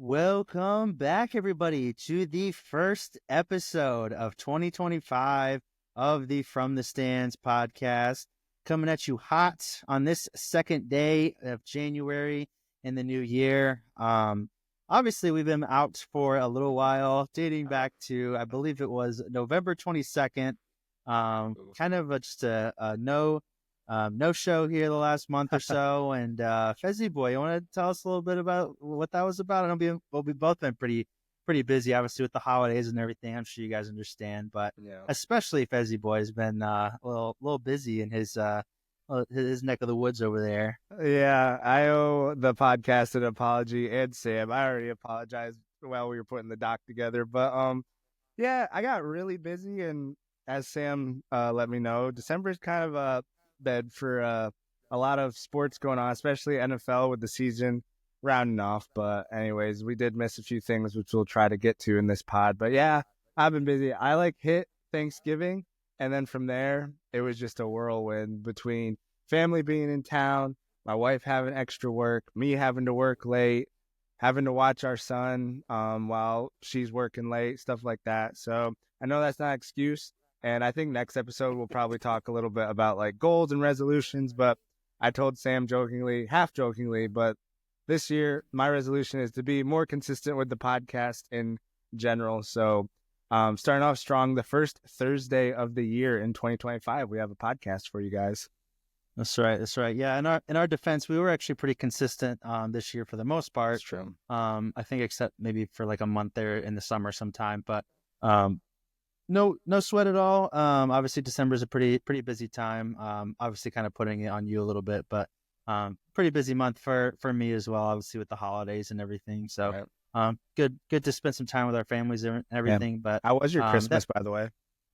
Welcome back, everybody, to the first episode of 2025 of the From the Stands podcast, coming at you hot on this second day of January in the new year. Obviously, we've been out for a little while, dating back to, I believe it was November 22nd. Kind of just a no show here the last month or so. And Fezzy boy, you want to tell us a little bit about what that was about? I know we've both been pretty busy, obviously, with the holidays and everything. I'm sure you guys understand, but especially Fezzy boy has been a little busy in his neck of the woods over there. Yeah, I owe the podcast an apology, and Sam. I already apologized while we were putting the doc together, but yeah, I got really busy, and as Sam let me know, December is kind of a bed for a lot of sports going on, especially NFL with the season rounding off. But anyways, we did miss a few things, which we'll try to get to in this pod. But yeah, I've been busy. I hit Thanksgiving, and then from there, it was just a whirlwind between family being in town, my wife having extra work, me having to work late, having to watch our son while she's working late, stuff like that. So I know that's not an excuse. And I think next episode we'll probably talk a little bit about goals and resolutions. But I told Sam jokingly, half jokingly, but this year my resolution is to be more consistent with the podcast in general. So starting off strong, the first Thursday of the year in 2025, we have a podcast for you guys. That's right. Yeah, in our defense, we were actually pretty consistent this year for the most part. That's true. I think except maybe for a month there in the summer sometime, but no sweat at all. Obviously December is a pretty busy time. Obviously kind of putting it on you a little bit, but pretty busy month for me as well, obviously with the holidays and everything. So good to spend some time with our families and everything. Yeah. But how was your Christmas, by the way?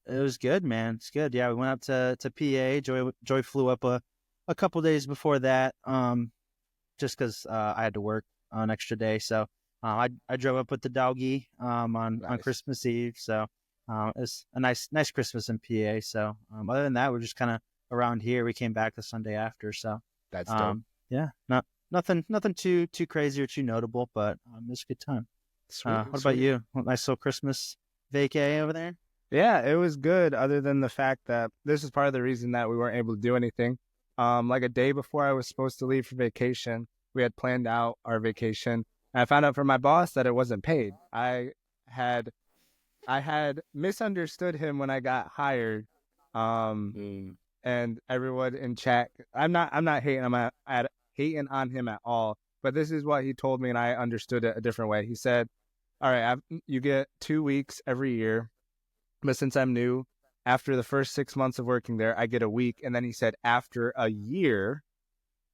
It was good, man. It's good. Yeah, we went up to PA. Joy flew up a couple days before that, just because I had to work an extra day. So I drove up with the doggy on Christmas Eve. So it was a nice Christmas in PA. So other than that, we're just kind of around here. We came back the Sunday after. So that's dope. Yeah, nothing too crazy or too notable, but it was a good time. What about you? Nice little Christmas vacay over there? Yeah, it was good. Other than the fact that this is part of the reason that we weren't able to do anything. A day before I was supposed to leave for vacation, we had planned out our vacation. And I found out from my boss that it wasn't paid. I had misunderstood him when I got hired. And everyone in chat, I'm not hating on him at all. But this is what he told me, and I understood it a different way. He said, "All right, you get 2 weeks every year, but since I'm new, after the first 6 months of working there, I get a week." And then he said, after a year,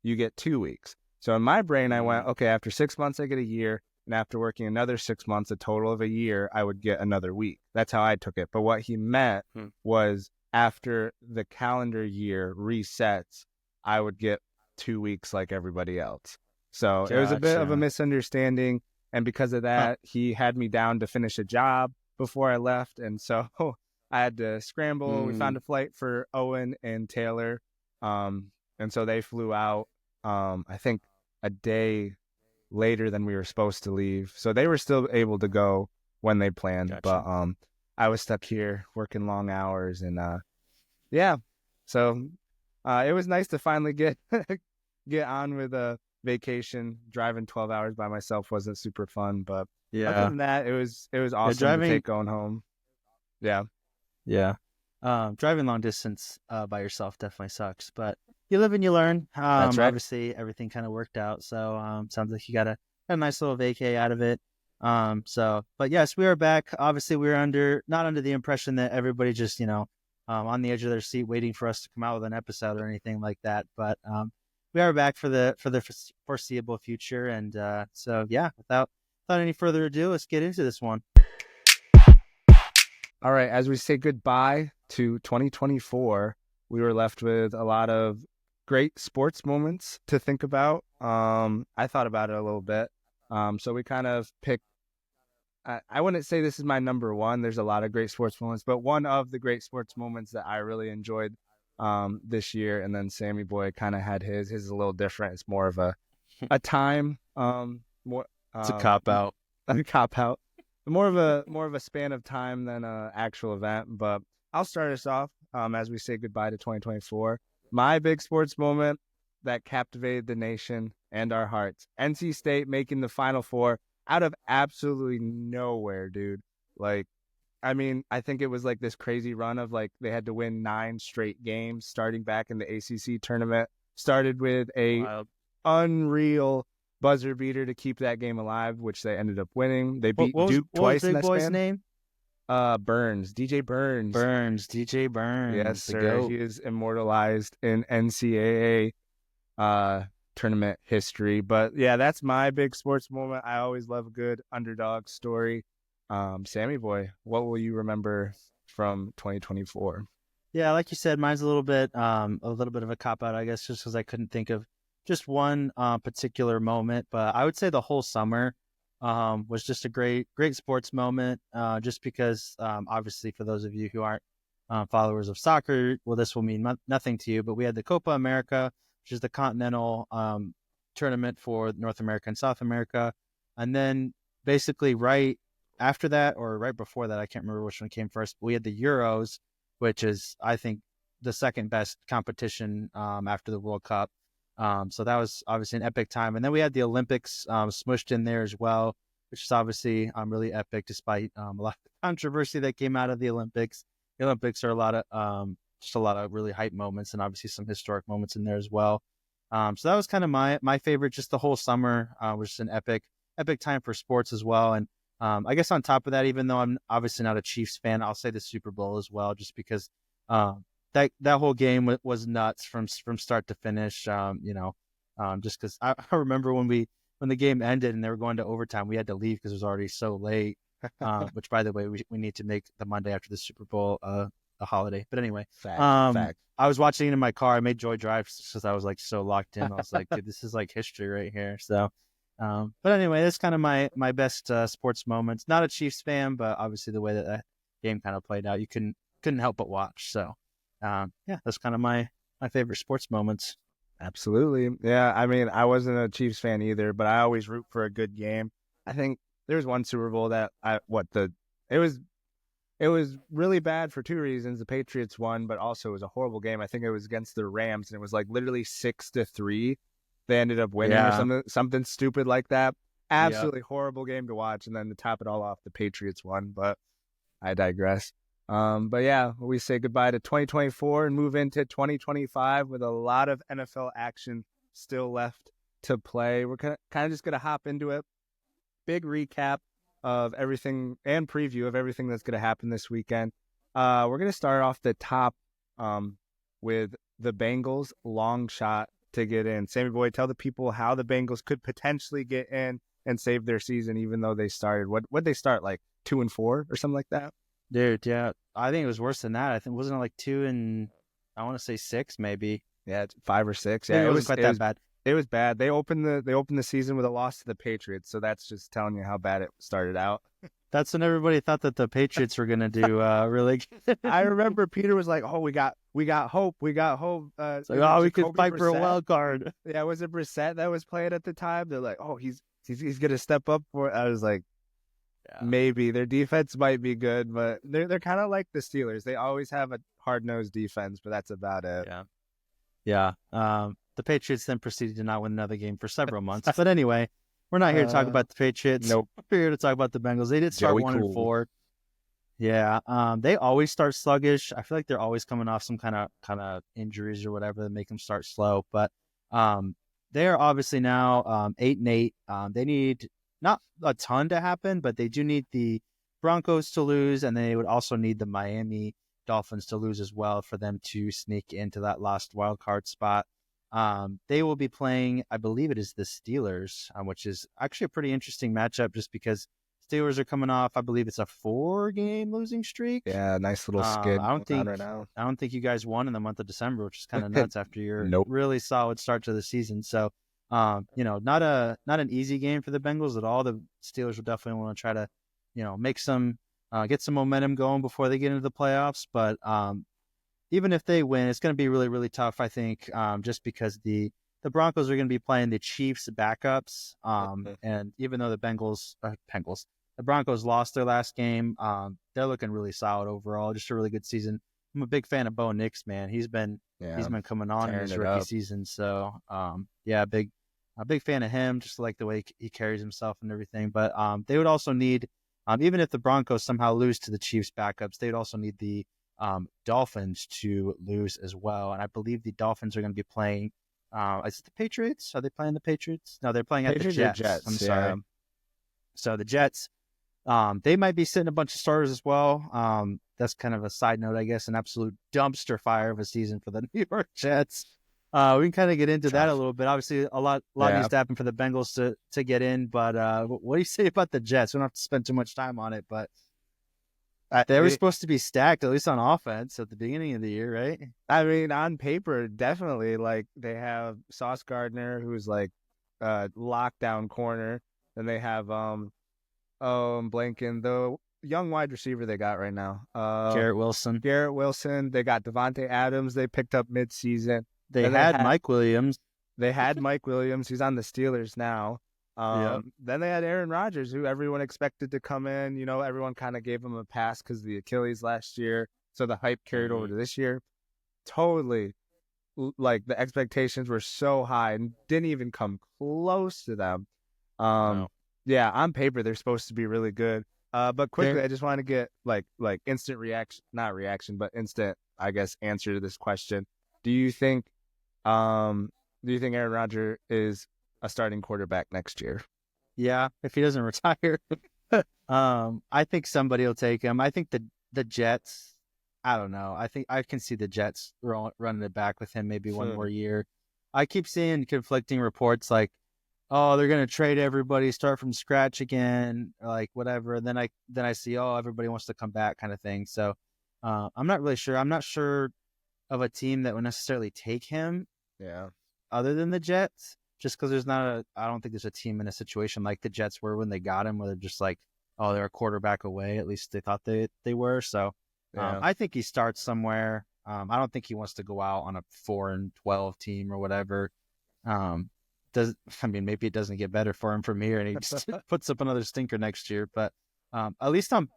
you get 2 weeks. So in my brain, I went, okay, after 6 months, I get a year. And after working another 6 months, a total of a year, I would get another week. That's how I took it. But what he meant was after the calendar year resets, I would get 2 weeks like everybody else. So It was a bit of a misunderstanding. And because of that, he had me down to finish a job before I left. And so I had to scramble. We found a flight for Owen and Taylor. And so they flew out, I think, a day later than we were supposed to leave. So they were still able to go when they planned. Gotcha. But I was stuck here working long hours. And so it was nice to finally get on with a vacation. Driving 12 hours by myself wasn't super fun. But other than that, it was awesome to take going home. Yeah. Yeah. Driving long distance by yourself definitely sucks, but you live and you learn. That's right. Obviously, everything kind of worked out. So sounds like you got a nice little vacay out of it. But yes, we are back. Obviously, we were not under the impression that everybody just, on the edge of their seat waiting for us to come out with an episode or anything like that. But we are back for the foreseeable future. And without any further ado, let's get into this one. All right, as we say goodbye to 2024, we were left with a lot of great sports moments to think about. I thought about it a little bit. So we kind of picked, I wouldn't say this is my number one. There's a lot of great sports moments, but one of the great sports moments that I really enjoyed this year, and then Sammy Boy kind of had his. His is a little different. It's more of a time. It's a cop out. a cop out. More of a span of time than an actual event. But I'll start us off as we say goodbye to 2024. My big sports moment that captivated the nation and our hearts. NC State making the Final Four out of absolutely nowhere, dude. Like, I mean, I think it was like this crazy run of like they had to win 9 straight games starting back in the ACC tournament. Started with a unreal buzzer beater to keep that game alive, which they ended up winning. They beat Duke twice in that span. What was Big Boy's name? Burns, DJ Burns. DJ Burns. Yes, sir. He is immortalized in NCAA tournament history. But yeah, that's my big sports moment. I always love a good underdog story. Sammy boy, what will you remember from 2024? Yeah, like you said, mine's a little bit of a cop out, I guess, just because I couldn't think of just one particular moment. But I would say the whole summer was just a great sports moment. Just because, obviously, for those of you who aren't followers of soccer, well, this will mean nothing to you. But we had the Copa America, which is the continental tournament for North America and South America, and then basically right after that, or right before that, I can't remember which one came first, but we had the Euros, which is, I think, the second best competition after the World Cup. So that was obviously an epic time. And then we had the Olympics smushed in there as well, which is obviously really epic, despite a lot of controversy that came out of the Olympics. The Olympics are just a lot of really hype moments, and obviously some historic moments in there as well. So that was kind of my favorite. Just the whole summer was just an epic time for sports as well. And I guess on top of that, even though I'm obviously not a Chiefs fan, I'll say the Super Bowl as well, just because that whole game was nuts from start to finish. Just because I remember when the game ended and they were going to overtime, we had to leave because it was already so late. Which, by the way, we need to make the Monday after the Super Bowl a holiday. But anyway, fact. I was watching it in my car. I made Joy drive because I was like so locked in. I was like, dude, this is like history right here. So. But anyway, that's kind of my best sports moments. Not a Chiefs fan, but obviously the way that game kind of played out, you couldn't help but watch. So, yeah, that's kind of my favorite sports moments. Absolutely. Yeah, I mean, I wasn't a Chiefs fan either, but I always root for a good game. I think there was one Super Bowl that it was really bad for 2 reasons. The Patriots won, but also it was a horrible game. I think it was against the Rams, and it was like literally 6-3. They ended up winning or something stupid like that. Absolutely horrible game to watch. And then to top it all off, the Patriots won. But I digress. But yeah, we say goodbye to 2024 and move into 2025 with a lot of NFL action still left to play. We're kind of just going to hop into it. Big recap of everything and preview of everything that's going to happen this weekend. We're going to start off the top with the Bengals long shot to get in. Sammy boy, tell the people how the Bengals could potentially get in and save their season, even though they started what'd they start, like 2-4 or something like that? Dude, yeah, I think it was worse than that. I think wasn't it like 2 and I want to say 6 maybe. Yeah, 5 or 6. Yeah, it wasn't quite that bad. It was bad. They opened the season with a loss to the Patriots, so that's just telling you how bad it started out. That's when everybody thought that the Patriots were going to do really good. I remember Peter was like, "Oh, we got hope. We got hope." It's like, we could fight for a wild card. Yeah, was it Brissett that was playing at the time? They're like, "Oh, he's going to step up for it." I was like, maybe their defense might be good, but they're kind of like the Steelers. They always have a hard-nosed defense, but that's about it. Yeah. The Patriots then proceeded to not win another game for several months. But anyway, we're not here to talk about the Patriots. Nope. We're here to talk about the Bengals. They did start 1-4. Yeah. They always start sluggish. I feel like they're always coming off some kind of injuries or whatever that make them start slow. But they are obviously now 8-8. They need not a ton to happen, but they do need the Broncos to lose, and they would also need the Miami Dolphins to lose as well for them to sneak into that last wild card spot. They will be playing, I believe it is the Steelers, which is actually a pretty interesting matchup just because Steelers are coming off, I believe it's a 4-game losing streak. Yeah, nice little skid. I don't think you guys won in the month of December, which is kind of nuts after your really solid start to the season. So, not an easy game for the Bengals at all. The Steelers will definitely want to try to, make some, get some momentum going before they get into the playoffs. But even if they win, it's going to be really, really tough, I think, just because the the Broncos are going to be playing the Chiefs backups. And even though the the Broncos lost their last game, they're looking really solid overall. Just a really good season. I'm a big fan of Bo Nix, man. He's been coming on in his rookie season. So a big fan of him. Just like the way he carries himself and everything. But they would also need, even if the Broncos somehow lose to the Chiefs backups, they would also need the Dolphins to lose as well. And I believe the Dolphins are going to be playing. Is it the Patriots? Are they playing the Patriots? No, they're playing at the Jets. I'm sorry. So the Jets, they might be sitting a bunch of starters as well. That's kind of a side note, I guess, an absolute dumpster fire of a season for the New York Jets. We can kind of get into that a little bit. Obviously, a lot needs to happen for the Bengals to get in. But what do you say about the Jets? We don't have to spend too much time on it, but they were supposed to be stacked, at least on offense, at the beginning of the year, right? I mean, on paper, definitely. Like, they have Sauce Gardner, who's like a lockdown corner. Then they have blanking the young wide receiver they got right now, Garrett Wilson. They got Devontae Adams. They picked up midseason. They had Mike Williams. They had Mike Williams, who's on the Steelers now. Then they had Aaron Rodgers, who everyone expected to come in. You know, everyone kind of gave him a pass because of the Achilles last year. So the hype carried over to this year. Totally. Like, the expectations were so high and didn't even come close to them. Yeah, on paper, they're supposed to be really good. But quickly, I just want to get like instant reaction, not reaction, but instant, I guess, answer to this question. Do you think Aaron Rodgers is a starting quarterback next year? Yeah, if he doesn't retire. I think somebody will take him. I think the Jets, I don't know. I think I can see the Jets running it back with him maybe one more year. I keep seeing conflicting reports like, oh, they're going to trade everybody, start from scratch again, like whatever. And then I see, oh, everybody wants to come back kind of thing. So I'm not really sure. I'm not sure of a team that would necessarily take him. Yeah. Other than the Jets, just because I don't think there's a team in a situation like the Jets were when they got him, where they're just like, oh, they're a quarterback away. At least they thought they were. So I think he starts somewhere. I don't think he wants to go out on a 4-12 team or whatever. Maybe it doesn't get better for him from here, and he just puts up another stinker next year. But at least on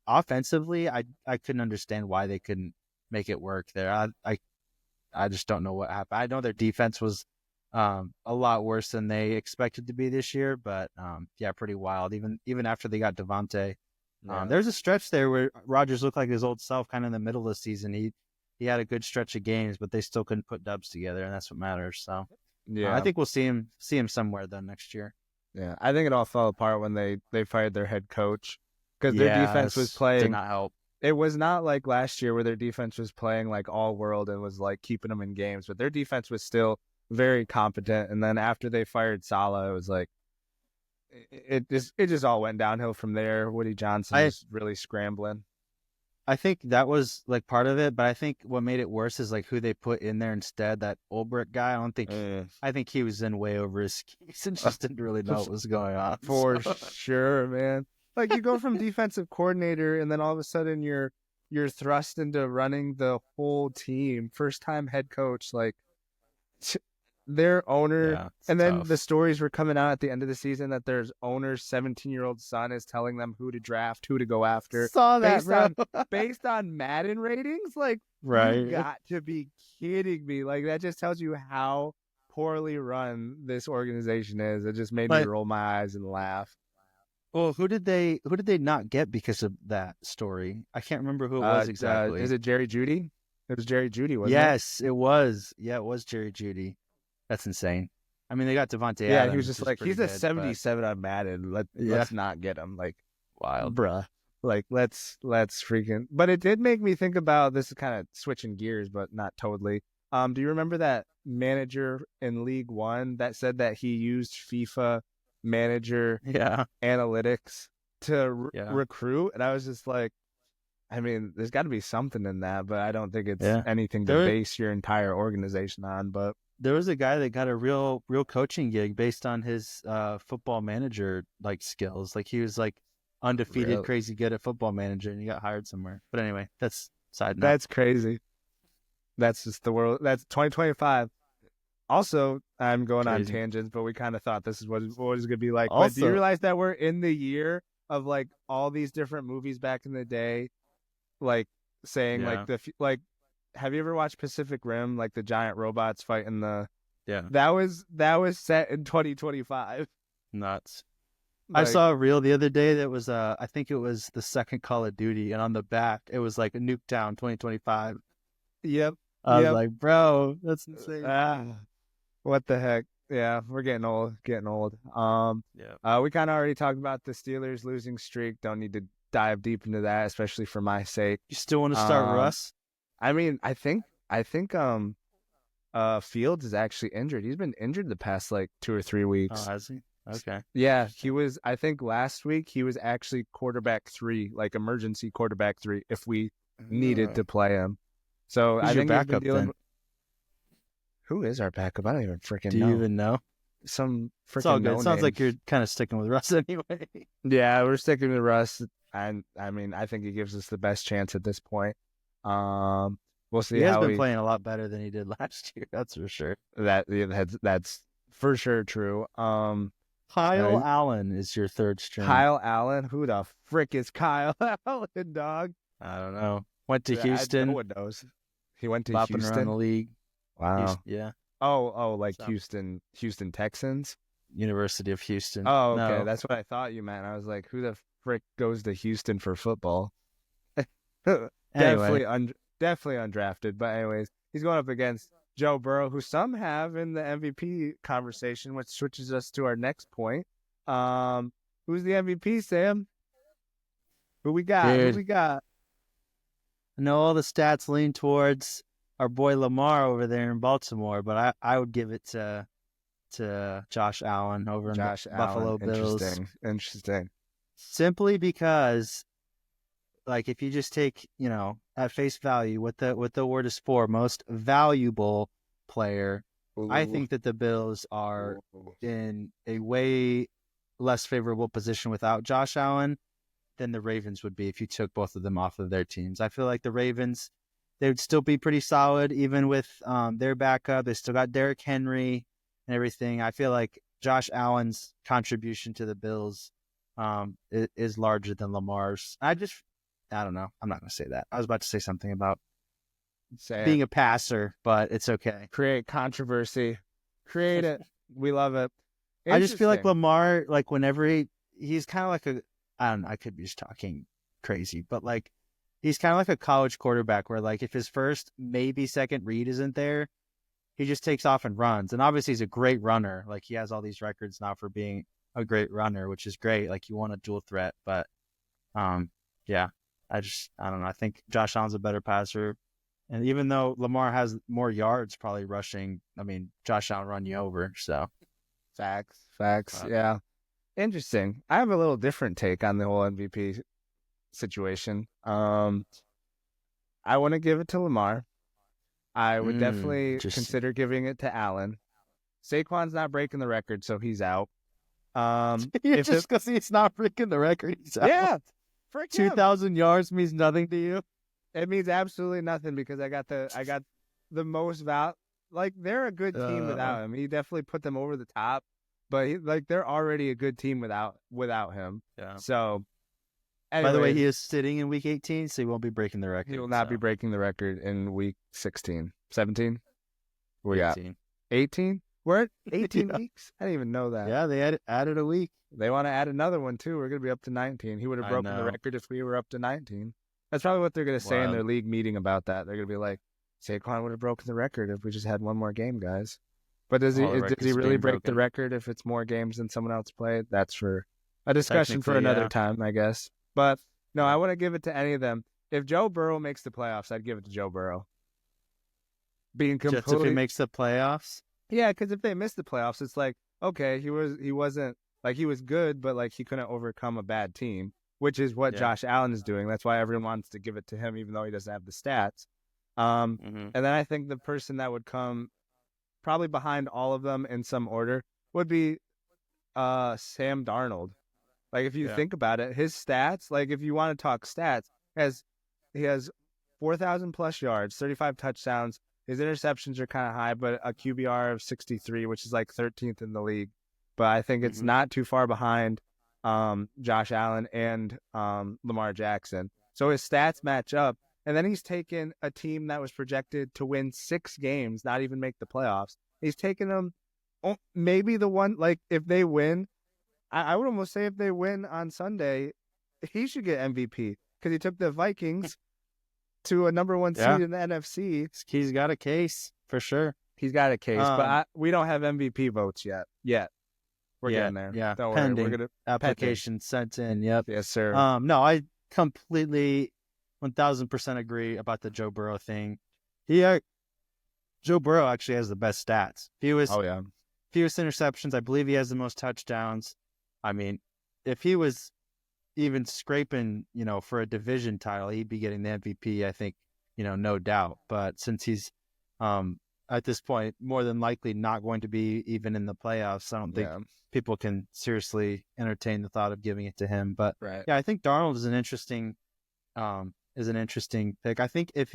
offensively, I couldn't understand why they couldn't make it work there. I just don't know what happened. I know their defense was a lot worse than they expected to be this year, but pretty wild. Even after they got Devontae, there's a stretch there where Rodgers looked like his old self, kind of in the middle of the season. He had a good stretch of games, but they still couldn't put dubs together, and that's what matters. So. Yeah, I think we'll see him somewhere then next year. Yeah, I think it all fell apart when they fired their head coach because their defense was playing. Did not help. It was not like last year where their defense was playing like all world and was like keeping them in games, but their defense was still very competent. And then after they fired Saleh, it was like it just all went downhill from there. Woody Johnson was really scrambling. I think that was like part of it, but I think what made it worse is like who they put in there instead. That Ulbrich guy, I think he was in way over his skis and just didn't really know what was going on. For sure, man. Like, you go from defensive coordinator and then all of a sudden you're thrust into running the whole team. First time head coach, like their owner, and then the stories were coming out at the end of the season that their owner's 17-year-old son is telling them who to draft, who to go after. Saw that, based on Madden ratings. Like, you got to be kidding me. Like, that just tells you how poorly run this organization is. It just made me roll my eyes and laugh. Well, who did they not get because of that story? I can't remember who it was exactly. Is it Jerry Jeudy? It was Jerry Jeudy, wasn't it? Yes, it was. Yeah, it was Jerry Jeudy. That's insane. I mean, they got Devontae Adams. Yeah, he was just like, he's a 77 on Madden. Let's not get him. Like, wild, bruh. Like, let's freaking. But it did make me think about, this is kind of switching gears, but not totally. Do you remember that manager in League One that said that he used FIFA manager analytics to recruit? And I was just like, I mean, there's got to be something in that, but I don't think it's anything to base your entire organization on. But there was a guy that got a real coaching gig based on his football manager like skills. Like, he was like undefeated, crazy good at football manager, and he got hired somewhere. But anyway, that's side note. That's crazy. That's just the world. That's 2025. Also, I'm going on Crazy. tangents, but we kind of thought this is what it's going to be like. But do you Also, realize that we're in the year of like all these different movies back in the day, like saying like yeah, like, have you ever watched Pacific Rim, like the giant robots fighting the? yeah, That was set in 2025. nuts. I Like, saw a reel the other day that was I think it was the second Call of Duty, and on the back it was like a Nuketown 2025. yep, I was yep. like, bro, that's insane. What the heck? Yeah, we're getting old, getting old. Yeah. We kind of already talked about the Steelers losing streak. Don't need to dive deep into that, especially for my sake. You still want to start Um, Russ? I mean, I think, Fields is actually injured. He's been injured the past like 2 or 3 Oh, weeks. has he? Okay. Yeah, he was. I think last week he was actually quarterback 3, like emergency quarterback 3, if we needed to play him. So Who's I your think he's been backup dealing. then? Who is our backup? I don't even freaking Do you know. even know? Some It's all freaking good. no It sounds name. like you're kind of sticking with Russ anyway. Yeah, we're sticking with Russ. And I mean, I think he gives us the best chance at this point. We'll see He has how been playing a lot better than he did last year. That's for sure. that's for sure true. Kyle Allen is your third string. Kyle Allen. Who the frick is Kyle Allen, dog? I don't know. Went to Houston. No one knows. He went to bopping Houston around the league. Wow. Houston, yeah. Oh, like So. Houston Texans. University of Houston. Oh, okay. No. That's what I thought you meant. I was like, who the frick goes to Houston for football? Anyway. Definitely undrafted. But anyways, he's going up against Joe Burrow, who some have in the MVP conversation, which switches us to our next point. Who's the MVP, Sam? Who we got? Dude, Who we got? I know all the stats lean towards our boy Lamar over there in Baltimore, but I would give it to Josh Allen over in the Buffalo Bills. Interesting. Simply because, like, if you just take, at face value what the word is for, most valuable player, Ooh. I think that the Bills are in a way less favorable position without Josh Allen than the Ravens would be if you took both of them off of their teams. I feel like the Ravens, they would still be pretty solid even with their backup. They still got Derrick Henry and everything. I feel like Josh Allen's contribution to the Bills is larger than Lamar's. I don't know. I'm not going to say that. I was about to say something about being a passer, but it's okay. Create controversy. Create it. We love it. I just feel like Lamar, like whenever he's kind of like I don't know, I could be just talking crazy, but like he's kind of like a college quarterback where like if his first, maybe second read isn't there, he just takes off and runs. And obviously he's a great runner. Like he has all these records now for being a great runner, which is great. Like you want a dual threat, but yeah, I don't know. I think Josh Allen's a better passer. And even though Lamar has more yards probably rushing, I mean, Josh Allen run you over. So facts. Yeah. Interesting. I have a little different take on the whole MVP situation. I want to give it to Lamar. I would definitely consider giving it to Allen. Saquon's not breaking the record, so he's out. Just because he's not breaking the record, he's out. Yeah. 2,000 yards means nothing to you? It means absolutely nothing because I got the most value. Like they're a good team without him. He definitely put them over the top, but they're already a good team without him. Yeah. So, by the way, he is sitting in week 18, so he won't be breaking the record. He will not be breaking the record in week 16, 17. We're 18. 18. We're at 18 weeks. I didn't even know that. Yeah, they added a week. They want to add another one too. We're gonna be up to 19. He would have broken the record if we were up to 19. That's probably what they're going to say in their league meeting about that. They're going to be like, Saquon would have broken the record if we just had one more game, guys. But does he really break the record if it's more games than someone else played? That's for a discussion for another time, I guess. But no, I want to give it to any of them. If Joe Burrow makes the playoffs, I'd give it to Joe Burrow. Just if he makes the playoffs? Yeah, because if they miss the playoffs, it's like, okay, he wasn't like he was good, but like he couldn't overcome a bad team. Which is what Josh Allen is doing. That's why everyone wants to give it to him, even though he doesn't have the stats. And then I think the person that would come probably behind all of them in some order would be Sam Darnold. Like if you think about it, his stats, like if you want to talk stats, he has 4,000 plus yards, 35 touchdowns. His interceptions are kind of high, but a QBR of 63, which is like 13th in the league. But I think it's not too far behind Josh Allen and Lamar Jackson. So his stats match up. And then he's taken a team that was projected to win 6 games, not even make the playoffs. He's taken them, maybe the one, like if they win, I would almost say if they win on Sunday, he should get MVP because he took the Vikings to a number 1 seed in the NFC. He's got a case for sure. He's got a case, but we don't have MVP votes yet. We're getting there. Yeah, don't pending. worry. We're gonna application sent in. Yep. Yes, sir. No, I completely 1000% agree about the Joe Burrow thing. Joe Burrow actually has the best stats. Fewest interceptions. I believe he has the most touchdowns. I mean, if he was even scraping, for a division title, he'd be getting the MVP, I think, no doubt. But since he's at this point more than likely not going to be even in the playoffs, I don't think people can seriously entertain the thought of giving it to him. But yeah, I think Darnold is an interesting pick. I think if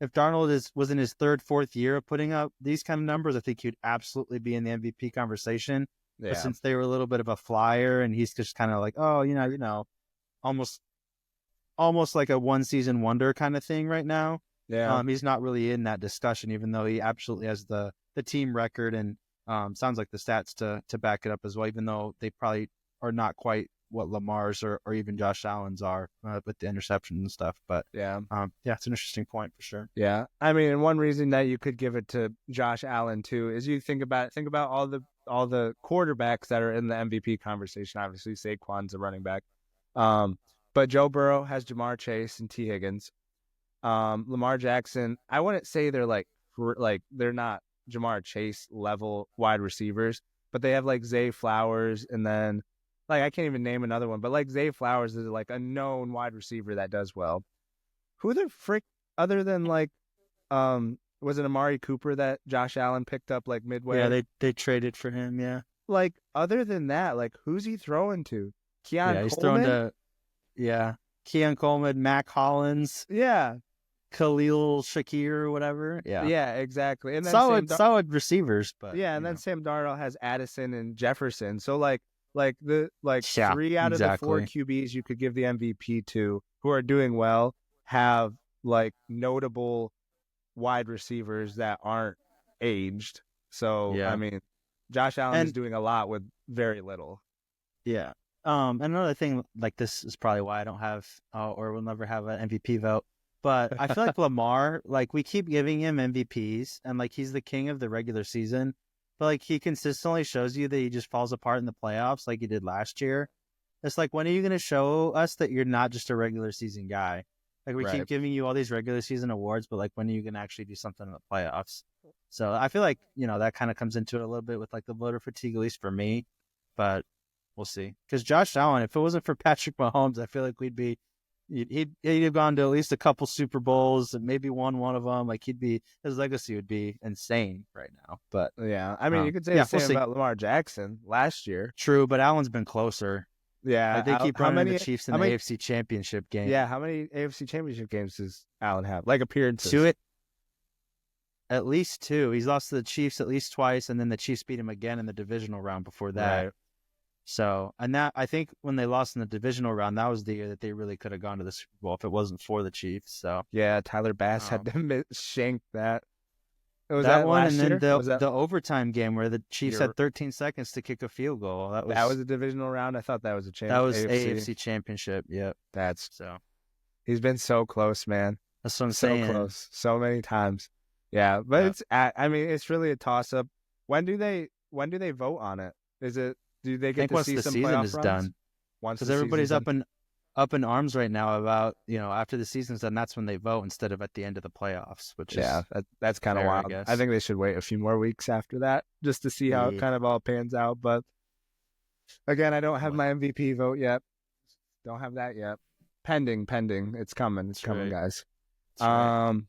Darnold was in his 3rd, 4th year of putting up these kind of numbers, I think he'd absolutely be in the MVP conversation. Yeah. But since they were a little bit of a flyer and he's just kind of like, almost like a 1-season wonder kind of thing right now. Yeah. He's not really in that discussion, even though he absolutely has the team record and sounds like the stats to back it up as well, even though they probably are not quite what Lamar's or even Josh Allen's are with the interceptions and stuff. But it's an interesting point for sure. Yeah. I mean, and one reason that you could give it to Josh Allen too is you think about all the quarterbacks that are in the MVP conversation. Obviously, Saquon's a running back. But Joe Burrow has Jamar Chase and T. Higgins. Lamar Jackson, I wouldn't say they're they're not Jamar Chase level wide receivers, but they have like Zay Flowers, and then I can't even name another one, but like Zay Flowers is like a known wide receiver that does well. Who the frick other than was it Amari Cooper that Josh Allen picked up like midway? Yeah, they traded for him. Yeah, other than that, who's he throwing to? He's throwing to Keon Coleman, Mac Hollins. Yeah. Khalil Shakir or whatever. Yeah, exactly. And then solid receivers, but and then Sam Darnold has Addison and Jefferson. So 3 out of the 4 QBs you could give the MVP to who are doing well have notable wide receivers that aren't aged. So I mean, Josh Allen is doing a lot with very little. Yeah. Another thing, this is probably why I don't have or will never have an MVP vote. But I feel like Lamar, we keep giving him MVPs and he's the king of the regular season, but he consistently shows you that he just falls apart in the playoffs like he did last year. It's when are you going to show us that you're not just a regular season guy? We keep giving you all these regular season awards, but when are you going to actually do something in the playoffs? So I feel that kind of comes into it a little bit with the voter fatigue, at least for me, but we'll see. Because Josh Allen, if it wasn't for Patrick Mahomes, I feel like he'd have gone to at least a couple Super Bowls and maybe won one of them. His legacy would be insane right now. But yeah, I mean, you could say the same about Lamar Jackson last year. True, but Allen's been closer. Yeah, they keep running the Chiefs in the AFC Championship game. Yeah, how many AFC Championship games does Allen have? Appearances? To it, at least 2. He's lost to the Chiefs at least twice, and then the Chiefs beat him again in the divisional round before that. Right. So, and that I think when they lost in the divisional round, that was the year that they really could have gone to the Super Bowl if it wasn't for the Chiefs. So yeah, Tyler Bass had to shank that. Was that one, and then the overtime game where the Chiefs had 13 seconds to kick a field goal. That was a divisional round. I thought that was a championship. That was AFC Championship. Yep. He's been so close, man. That's what I'm saying. So close, so many times. Yeah, but it's really a toss up. When do they vote on it? Is it? Do they get to see some playoff runs? Once the season is done. Because everybody's up in arms right now about, after the season's done, that's when they vote instead of at the end of the playoffs, which is that's kind of wild. I think they should wait a few more weeks after that just to see how it kind of all pans out. But again, I don't have my MVP vote yet. Don't have that yet. Pending. It's coming. It's coming, guys. Right.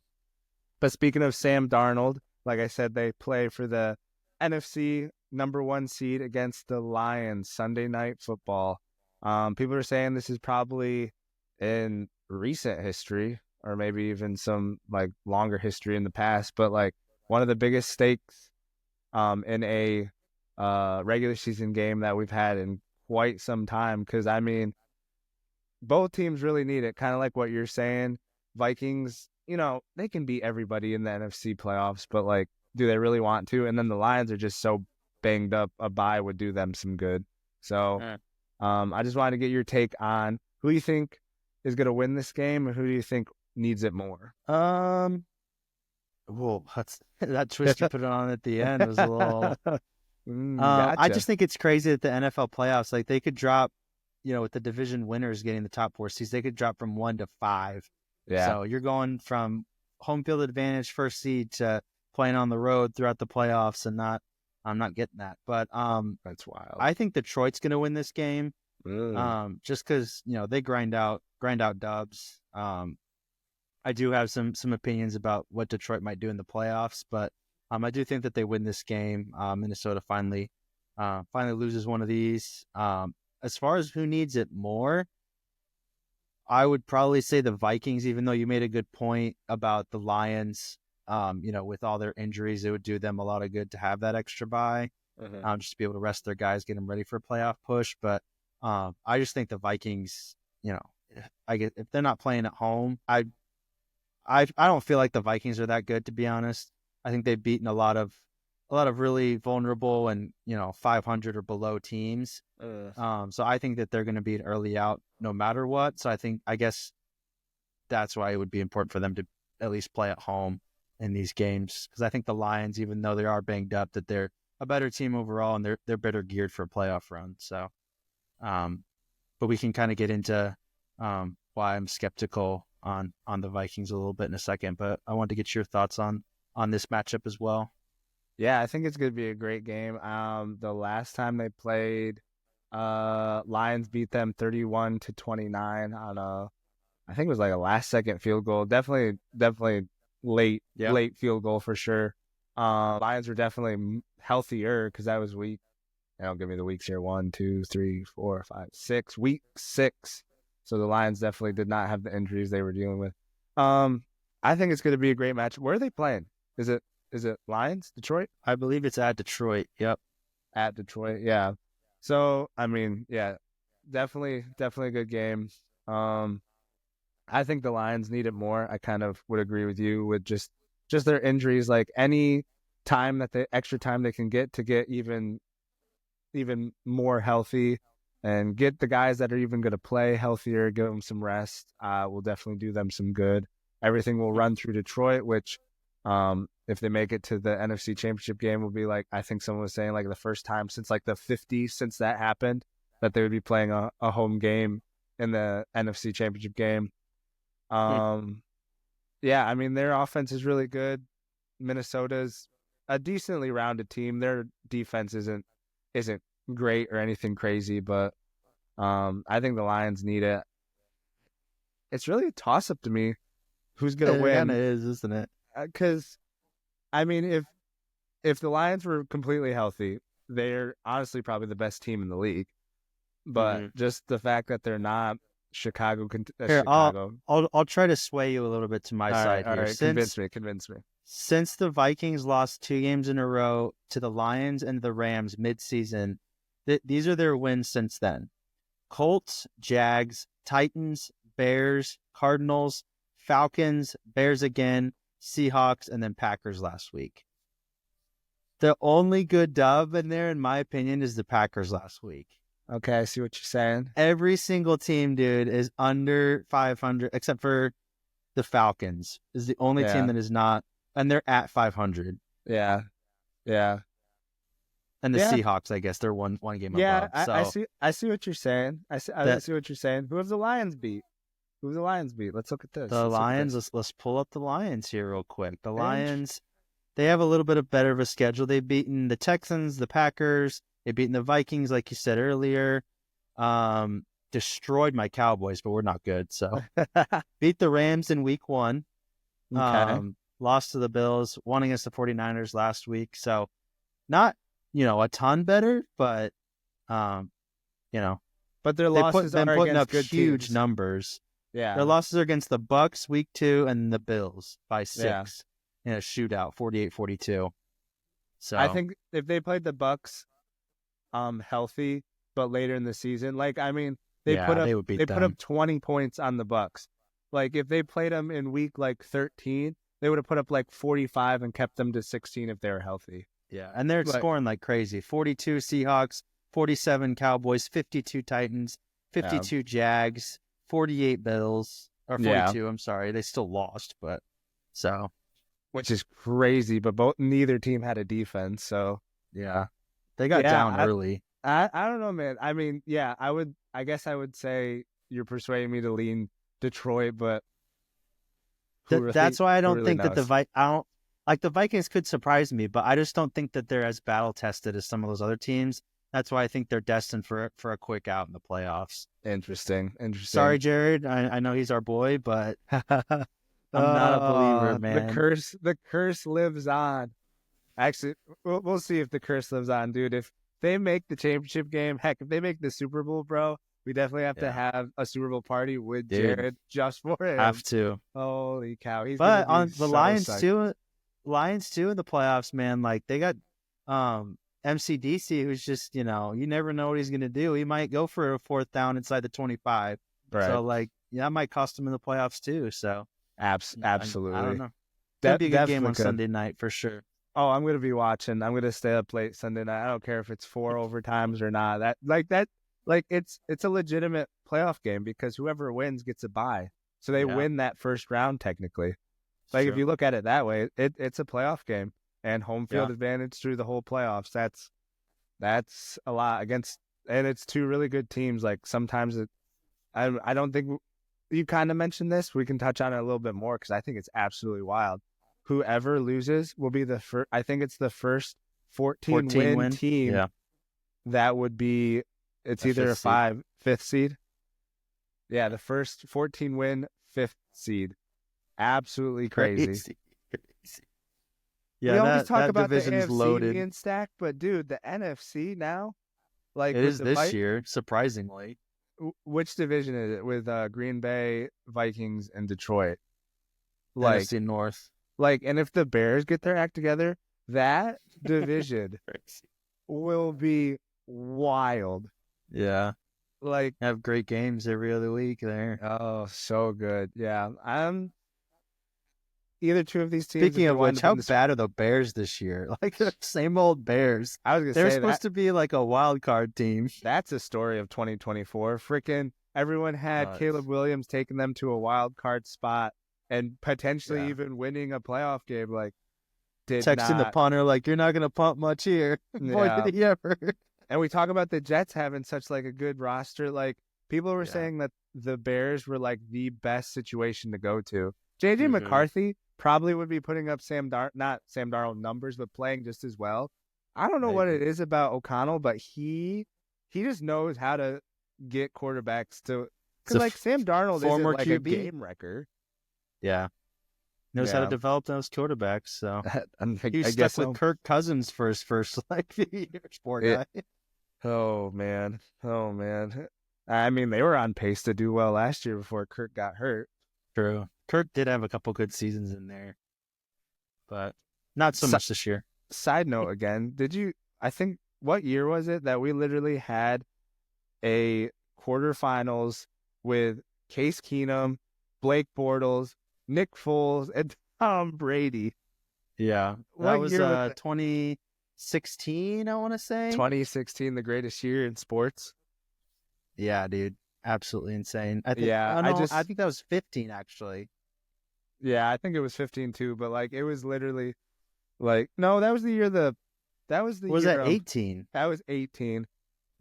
But speaking of Sam Darnold, like I said, they play for the NFC number 1 seed against the Lions Sunday Night Football. People are saying this is probably in recent history or maybe even some like longer history in the past. But like one of the biggest stakes in a regular season game that we've had in quite some time. Because I mean, both teams really need it. Kind of like what you're saying, Vikings. They can beat everybody in the NFC playoffs, but like, do they really want to? And then the Lions are just so banged up. A bye would do them some good. So, I just wanted to get your take on who you think is going to win this game, and who do you think needs it more? Well, that twist you put on at the end was a little. Gotcha. I just think it's crazy that the NFL playoffs, like they could drop, with the division winners getting the top 4 seeds, they could drop from 1 to 5. Yeah. So you're going from home field advantage first seed to playing on the road throughout the playoffs, and I'm not getting that. But that's wild. I think Detroit's going to win this game. Just because they grind out dubs. I do have some opinions about what Detroit might do in the playoffs, but I do think that they win this game. Minnesota finally loses one of these. As far as who needs it more, I would probably say the Vikings, even though you made a good point about the Lions. With all their injuries, it would do them a lot of good to have that extra bye, just to be able to rest their guys, get them ready for a playoff push. But I just think the Vikings, I guess if they're not playing at home, I don't feel like the Vikings are that good, to be honest. I think they've beaten a lot of really vulnerable and 500 or below teams. So I think that they're going to be an early out no matter what. So I guess that's why it would be important for them to at least play at home in these games, because I think the Lions, even though they are banged up, that they're a better team overall and they're better geared for a playoff run. So, but we can kind of get into why I'm skeptical on the Vikings a little bit in a second. But I wanted to get your thoughts on this matchup as well. Yeah, I think it's going to be a great game. The last time they played, Lions beat them 31-29 on I think it was like a last second field goal. Definitely late field goal for sure. Lions were definitely healthier because that was week. Don't give me the weeks here. 1, 2, 3, 4, 5, 6. Week 6. So the Lions definitely did not have the injuries they were dealing with. I think it's going to be a great match. Where are they playing? Is it Lions, Detroit? I believe it's at Detroit. Yep. At Detroit, yeah. So, I mean, yeah, definitely a good game. I think the Lions need it more. I kind of would agree with you with just their injuries. Like any time extra time they can get to get even more healthy and get the guys that are even going to play healthier, give them some rest, will definitely do them some good. Everything will run through Detroit, which if they make it to the NFC Championship game will be like, I think someone was saying like the first time since like the 50s since that happened that they would be playing a home game in the NFC Championship game. Yeah, I mean, their offense is really good. Minnesota's a decently rounded team. Their defense isn't great or anything crazy, but I think the Lions need it. It's really a toss-up to me. Who's going to win? It kind of is, isn't it? Because, I mean, if the Lions were completely healthy, they're honestly probably the best team in the league. But just the fact that they're not, Chicago. I'll try to sway you a little bit to my side here. All right, convince me. Since the Vikings lost 2 games in a row to the Lions and the Rams mid-season, these are their wins since then. Colts, Jags, Titans, Bears, Cardinals, Falcons, Bears again, Seahawks, and then Packers last week. The only good dub in there, in my opinion, is the Packers last week. Okay, I see what you're saying. Every single team, dude, is under 500, except for the Falcons. Is the only team that is not, and they're at 500. Yeah. And the Seahawks, I guess, they're one game above. So I see what you're saying. I see what you're saying. Who have the Lions beat? Let's look at this. The Lions. Let's pull up the Lions here real quick. The Lions, they have a little bit better of a schedule. They've beaten the Texans, the Packers. They've beaten the Vikings, like you said earlier. Destroyed my Cowboys, but we're not good. So beat the Rams in week 1. Okay. Lost to the Bills, won against the 49ers last week. So not, a ton better, but, but their losses are putting up good huge teams. numbers. Yeah. Their losses are against the Bucks week 2 and the Bills by 6 in a shootout, 48-42. So I think if they played the Bucks healthy, but later in the season, like, I mean, they would beat put up 20 points on the Bucks. Like, if they played them in week like 13, they would have put up like 45 and kept them to 16 if they were healthy. Yeah, and they're scoring like crazy. 42 Seahawks, 47 Cowboys, 52 Titans, 52 Jags, 48 Bills, or 42, I'm sorry. They still lost, but so. Which is crazy, but neither team had a defense, so. Yeah. They got down early. I don't know, man. I mean, yeah, I guess I would say you're persuading me to lean Detroit, but that's why I don't really think that the Vikings could surprise me, but I just don't think that they're as battle tested as some of those other teams. That's why I think they're destined for a quick out in the playoffs. Interesting. Sorry, Jared. I know he's our boy, but I'm not a believer, man. The curse lives on. Actually, we'll see if the curse lives on, dude. If they make the championship game, heck, if they make the Super Bowl, bro, we definitely have to have a Super Bowl party with Jared just for him. Have to. Holy cow! But on the Lions too in the playoffs, man. Like they got MCDC, who's just you never know what he's gonna do. He might go for a 4th down inside the 25. Right. So like that might cost him in the playoffs too. So absolutely, I don't know. That'd be a good game on Sunday night for sure. Oh, I'm going to be watching. I'm going to stay up late Sunday night. I don't care if it's 4 overtimes or not. It's a legitimate playoff game because whoever wins gets a bye. So they win that first round technically. Like if you look at it that way, it's a playoff game and home field advantage through the whole playoffs. That's a lot and it's 2 really good teams. Like sometimes I don't think you kind of mentioned this. We can touch on it a little bit more because I think it's absolutely wild. Whoever loses will be the first. I think it's the first 14 win team. Yeah. That would be. It's either a 5th seed. Yeah, the first 14 win 5th seed. Absolutely crazy. Yeah, we always talk about the AFC loaded being stacked, but dude, the NFC now, like it is this year, surprisingly. Which division is it with Green Bay, Vikings, and Detroit? NFC North. Like, and if the Bears get their act together, that division will be wild. Yeah. Like, have great games every other week there. Oh, so good. Yeah. Either 2 of these teams. Speaking of which, how bad are the Bears this year? Like, the same old Bears. I was going to say they're supposed to be like a wild card team. That's a story of 2024. Freaking everyone had Caleb Williams taking them to a wild card spot. And potentially even winning a playoff game, like texting the punter, like you're not gonna punt much here. Boy, did he ever! And we talk about the Jets having such like a good roster. Like people were saying that the Bears were like the best situation to go to. JJ McCarthy probably would be putting up not Sam Darnold numbers, but playing just as well. I don't know what it is about O'Connell, but he just knows how to get quarterbacks to. Because like Sam Darnold isn't like QB. A game wrecker. Yeah. Knows how to develop those quarterbacks. So he was stuck with Kirk Cousins for his first like few years. Poor guy. Oh man. I mean, they were on pace to do well last year before Kirk got hurt. True. Kirk did have a couple good seasons in there, but not so much this year. Side note again, I think, what year was it that we literally had a quarterfinals with Case Keenum, Blake Bortles, Nick Foles, and Tom Brady? Yeah. That was 2016, I want to say. 2016, the greatest year in sports. Yeah, dude. Absolutely insane. I think, I think that was 15, actually. Yeah, I think it was 15 too, but like it was literally like, no, that was the year was that 18? That was 18.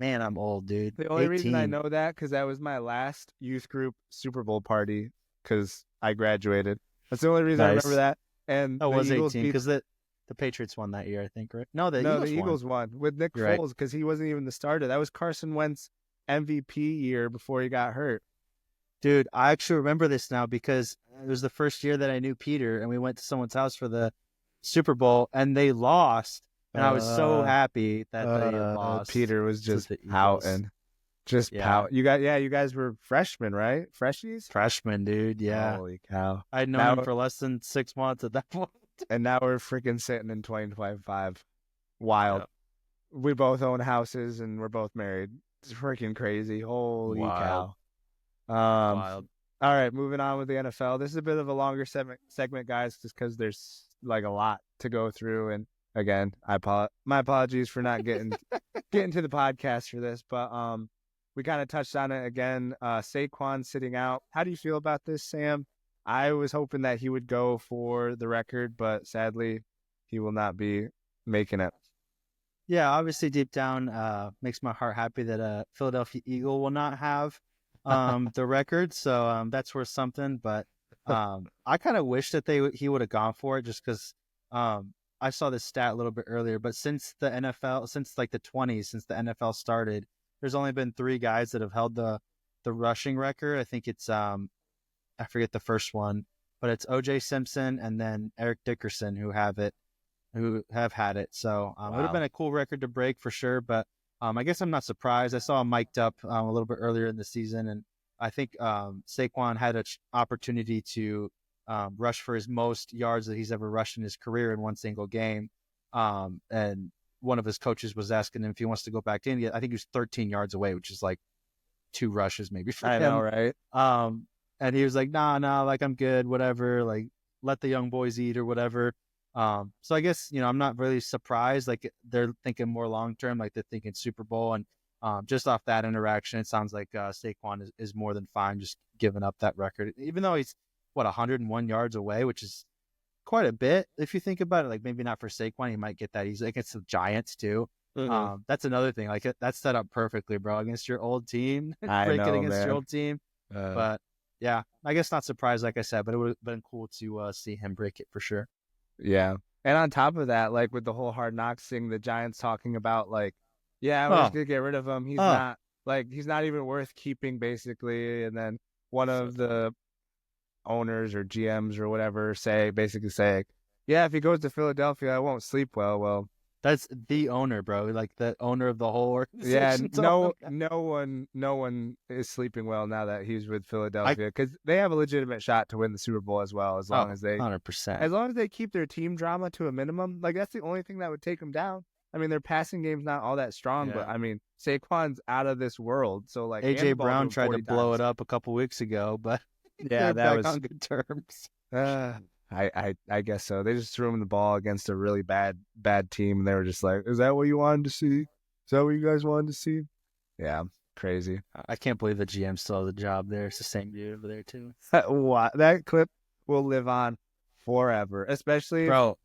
Man, I'm old, dude. The only reason I know that because that was my last youth group Super Bowl party because I graduated. That's the only reason I remember that. And it was 18 because the Patriots won that year, I think, right? No, the Eagles won with Nick Foles because he wasn't even the starter. That was Carson Wentz MVP year before he got hurt. Dude, I actually remember this now because it was the first year that I knew Peter, and we went to someone's house for the Super Bowl, and they lost. And I was so happy that they lost. Peter was just pouting. Just power. You guys were freshmen, right? Freshies? Freshmen, dude. Yeah. Holy cow. I'd known him for less than 6 months at that point. And now we're freaking sitting in 2025. Wild. Yep. We both own houses and we're both married. It's freaking crazy. Holy cow. Wild. All right, moving on with the NFL. This is a bit of a longer segment, guys, just because there's like a lot to go through. And again, my apologies for not getting to the podcast for this, but we kind of touched on it again. Saquon sitting out. How do you feel about this, Sam? I was hoping that he would go for the record, but sadly, he will not be making it. Yeah, obviously deep down makes my heart happy that a Philadelphia Eagle will not have the record. So that's worth something. But I kind of wish that he would have gone for it just because I saw this stat a little bit earlier. But since the NFL, since like the 20s, since the NFL started, there's only been 3 guys that have held the rushing record. I think it's I forget the first one, but it's O.J. Simpson and then Eric Dickerson who have had it. So it would have been a cool record to break for sure. But I guess I'm not surprised. I saw him mic'd up a little bit earlier in the season, and I think Saquon had an opportunity to rush for his most yards that he's ever rushed in his career in one single game. And one of his coaches was asking him if he wants to go back in. I think he was 13 yards away, which is like 2 rushes maybe for him. I know, right? And he was like, nah, like I'm good, whatever. Like let the young boys eat or whatever. So I guess, I'm not really surprised. Like they're thinking more long-term, like they're thinking Super Bowl. And just off that interaction, it sounds like Saquon is more than fine just giving up that record, even though he's 101 yards away, which is quite a bit. If you think about it, like maybe not for Saquon, he might get that easily against the Giants too. Mm-hmm. That's another thing. Like that's set up perfectly, bro, against your old team, against your old team. But yeah, I guess not surprised, like I said, but it would have been cool to see him break it for sure. Yeah. And on top of that, like with the whole Hard Knocks thing, the Giants talking about like, yeah, we're just going to get rid of him. He's not even worth keeping basically. And then one of the owners or GMs or whatever basically say, yeah, if he goes to Philadelphia, I won't sleep well. Well, that's the owner, bro. Like the owner of the whole organization. Yeah, no one is sleeping well now that he's with Philadelphia because they have a legitimate shot to win the Super Bowl as well, as long as they 100%. As long as they keep their team drama to a minimum. Like that's the only thing that would take them down. I mean, their passing game's not all that strong, but I mean, Saquon's out of this world. So like AJ Brown tried to blow it up a couple weeks ago, but yeah, that was on good terms. I guess so. They just threw him the ball against a really bad team, and they were just like, "Is that what you wanted to see? Is that what you guys wanted to see?" Yeah, crazy. I can't believe the GM still has a job there. It's the same dude over there too. That clip will live on forever, especially bro.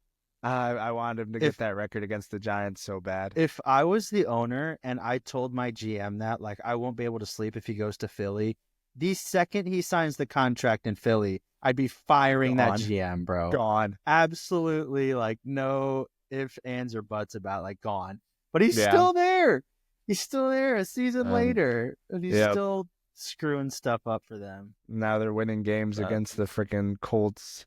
I wanted him to get that record against the Giants so bad. If I was the owner and I told my GM that, like, I won't be able to sleep if he goes to Philly, the second he signs the contract in Philly, I'd be firing that GM, bro. Gone. Absolutely, like, no ifs, ands, or buts about, like, gone. But he's still there. He's still there a season later. And he's still screwing stuff up for them. Now they're winning games against the freaking Colts.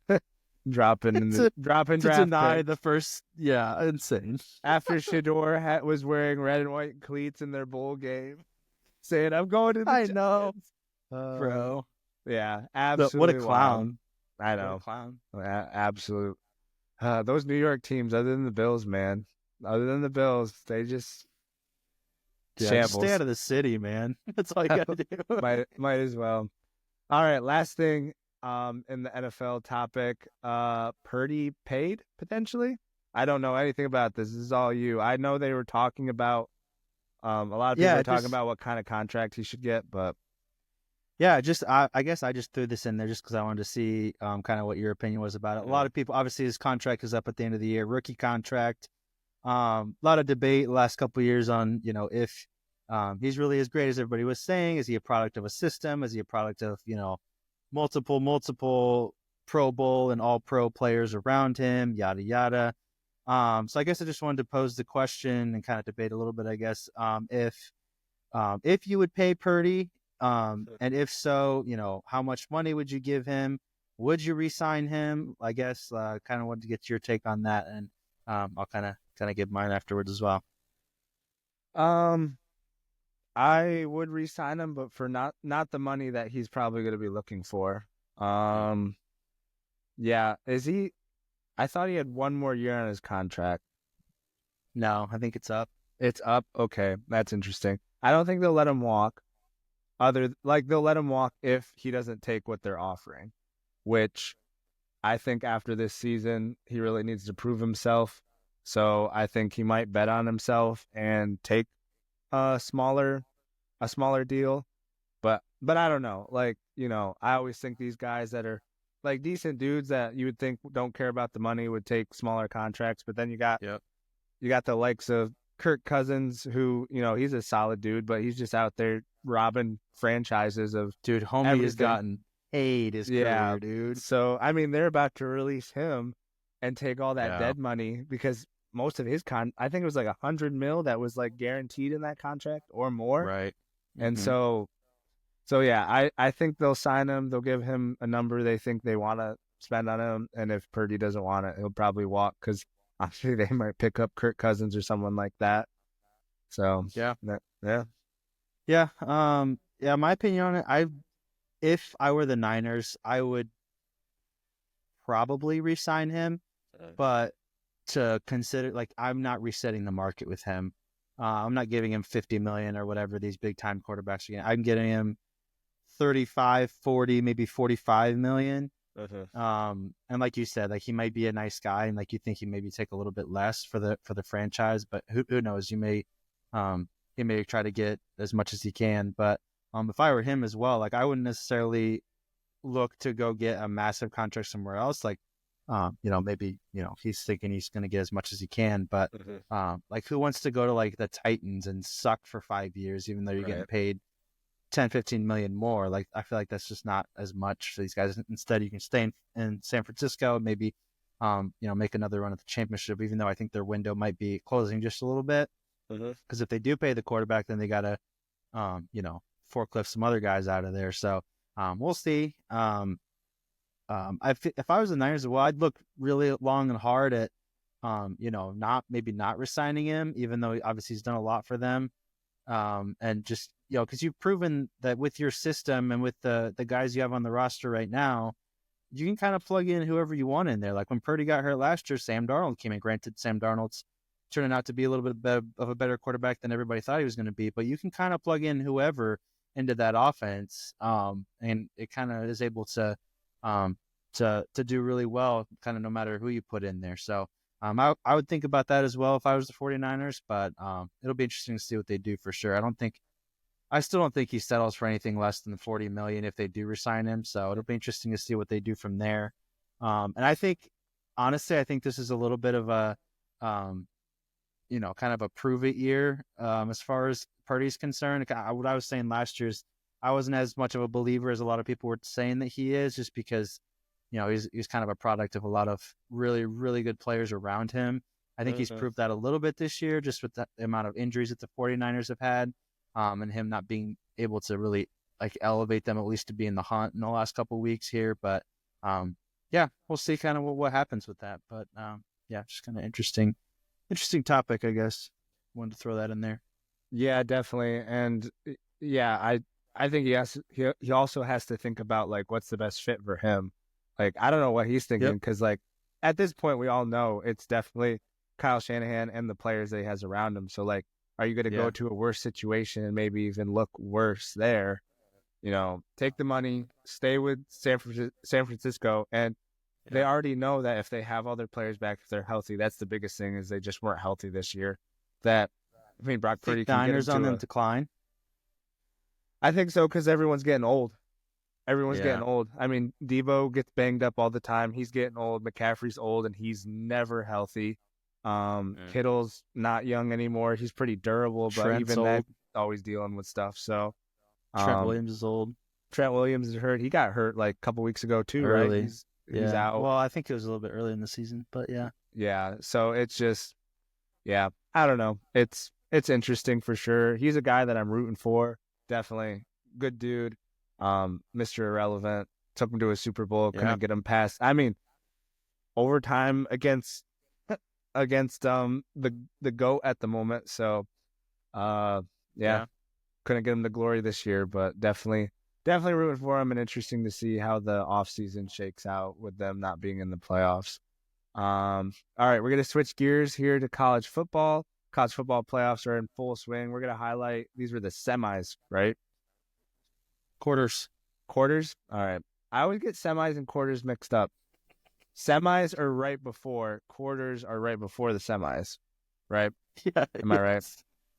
dropping to draft deny picks. The first, insane. After Shador was wearing red and white cleats in their bowl game, saying, "I'm going to the Giants." Know, bro. Yeah, absolutely. What a clown! I know, what a clown. Absolute. Those New York teams, other than the Bills, man, they just shambles. Stay out of the city, man. That's all you got to do. might as well. All right, last thing. In the NFL topic, Purdy paid potentially. I don't know anything about this. This is all you. I know they were talking about. A lot of people are talking about what kind of contract he should get, but yeah, I guess I just threw this in there just because I wanted to see kind of what your opinion was about it. A lot of people, obviously, his contract is up at the end of the year, rookie contract. A lot of debate the last couple of years on if he's really as great as everybody was saying. Is he a product of a system? Is he a product of multiple Pro Bowl and all pro players around him, yada, yada. So I guess I just wanted to pose the question and kind of debate a little bit, I guess, if you would pay Purdy, and if so, how much money would you give him? Would you re-sign him? I guess kind of wanted to get your take on that, and I'll kind of give mine afterwards as well. I would re-sign him, but for not the money that he's probably going to be looking for. Yeah, is he? I thought he had one more year on his contract. No, I think it's up. It's up. Okay, that's interesting. I don't think they'll let him walk. They'll let him walk if he doesn't take what they're offering, which I think after this season he really needs to prove himself. So I think he might bet on himself and take a smaller deal. But I don't know. Like, I always think these guys that are like decent dudes that you would think don't care about the money would take smaller contracts, but then you got the likes of Kirk Cousins, who, he's a solid dude, but he's just out there robbing franchises of Dude, homie everything. has gotten paid his career, dude. So, I mean, they're about to release him and take all that dead money because most of his I think it was like $100 million that was like guaranteed in that contract or more. Right. And so yeah, I think they'll sign him. They'll give him a number they think they want to spend on him. And if Purdy doesn't want it, he'll probably walk because actually they might pick up Kirk Cousins or someone like that. So yeah. My opinion on it, if I were the Niners, I would probably re-sign him, but to consider, like, I'm not resetting the market with him. I'm not giving him $50 million or whatever these big time quarterbacks are getting. I'm getting him 35, 40, maybe 45 million. And like you said, like, he might be a nice guy, and like you think he maybe take a little bit less for the franchise, but who knows? He may try to get as much as he can. But if I were him as well, like, I wouldn't necessarily look to go get a massive contract somewhere else. Like, maybe, he's thinking he's going to get as much as he can, but like, who wants to go to like the Titans and suck for 5 years, even though you're getting paid 10, 15 million more? Like, I feel like that's just not as much for these guys. Instead, you can stay in San Francisco, maybe, make another run at the championship, even though I think their window might be closing just a little bit. Because if they do pay the quarterback, then they got to, forklift some other guys out of there. So we'll see. If I was the Niners, well, I'd look really long and hard at, not resigning him, even though obviously he's done a lot for them. And just, because you've proven that with your system and with the guys you have on the roster right now, you can kind of plug in whoever you want in there. Like when Purdy got hurt last year, Sam Darnold came in. Granted, Sam Darnold's turning out to be a little bit of a better quarterback than everybody thought he was going to be, but you can kind of plug in whoever into that offense. And it kind of is able to do really well, kind of no matter who you put in there. So I would think about that as well if I was the 49ers, but it'll be interesting to see what they do for sure. I still don't think he settles for anything less than $40 million if they do resign him. So it'll be interesting to see what they do from there. And I think, honestly, this is a little bit of a, kind of a prove it year as far as Purdy's concerned. What I was saying last year is I wasn't as much of a believer as a lot of people were saying that he is, just because, he's kind of a product of a lot of really, really good players around him. I think he's proved that a little bit this year, just with the amount of injuries that the 49ers have had, and him not being able to really like elevate them, at least to be in the hunt in the last couple of weeks here. But we'll see kind of what happens with that. But just kind of interesting topic, I guess. Wanted to throw that in there. Yeah, definitely. And I think he also has to think about like what's the best fit for him. Like, I don't know what he's thinking, because like at this point we all know it's definitely Kyle Shanahan and the players that he has around him. So like, are you going to go to a worse situation and maybe even look worse there? Take the money, stay with San Francisco, and they already know that if they have all their players back, if they're healthy, that's the biggest thing, is they just weren't healthy this year. Brock Purdy can Niners get on them decline. I think so, because everyone's getting old. Getting old. I mean, Debo gets banged up all the time. He's getting old. McCaffrey's old, and he's never healthy. Kittle's not young anymore. He's pretty durable, but Trent's even old. that, always dealing with stuff. So Trent Williams is old. Trent Williams is hurt. He got hurt like a couple weeks ago too, early. Right? He's out. Well, I think it was a little bit early in the season, but yeah. Yeah. So it's just, I don't know. It's interesting for sure. He's a guy that I'm rooting for. Definitely good dude. Mr. Irrelevant, took him to a Super Bowl, couldn't get him past. I mean, overtime against the GOAT at the moment. So, couldn't get him to glory this year, but definitely rooting for him, and interesting to see how the offseason shakes out with them not being in the playoffs. All right, we're going to switch gears here to college football. College football playoffs are in full swing. We're going to highlight, these were the semis, right? Quarters. All right. I always get semis and quarters mixed up. Semis are right before, quarters are right before the semis, right? Yeah. Am I right?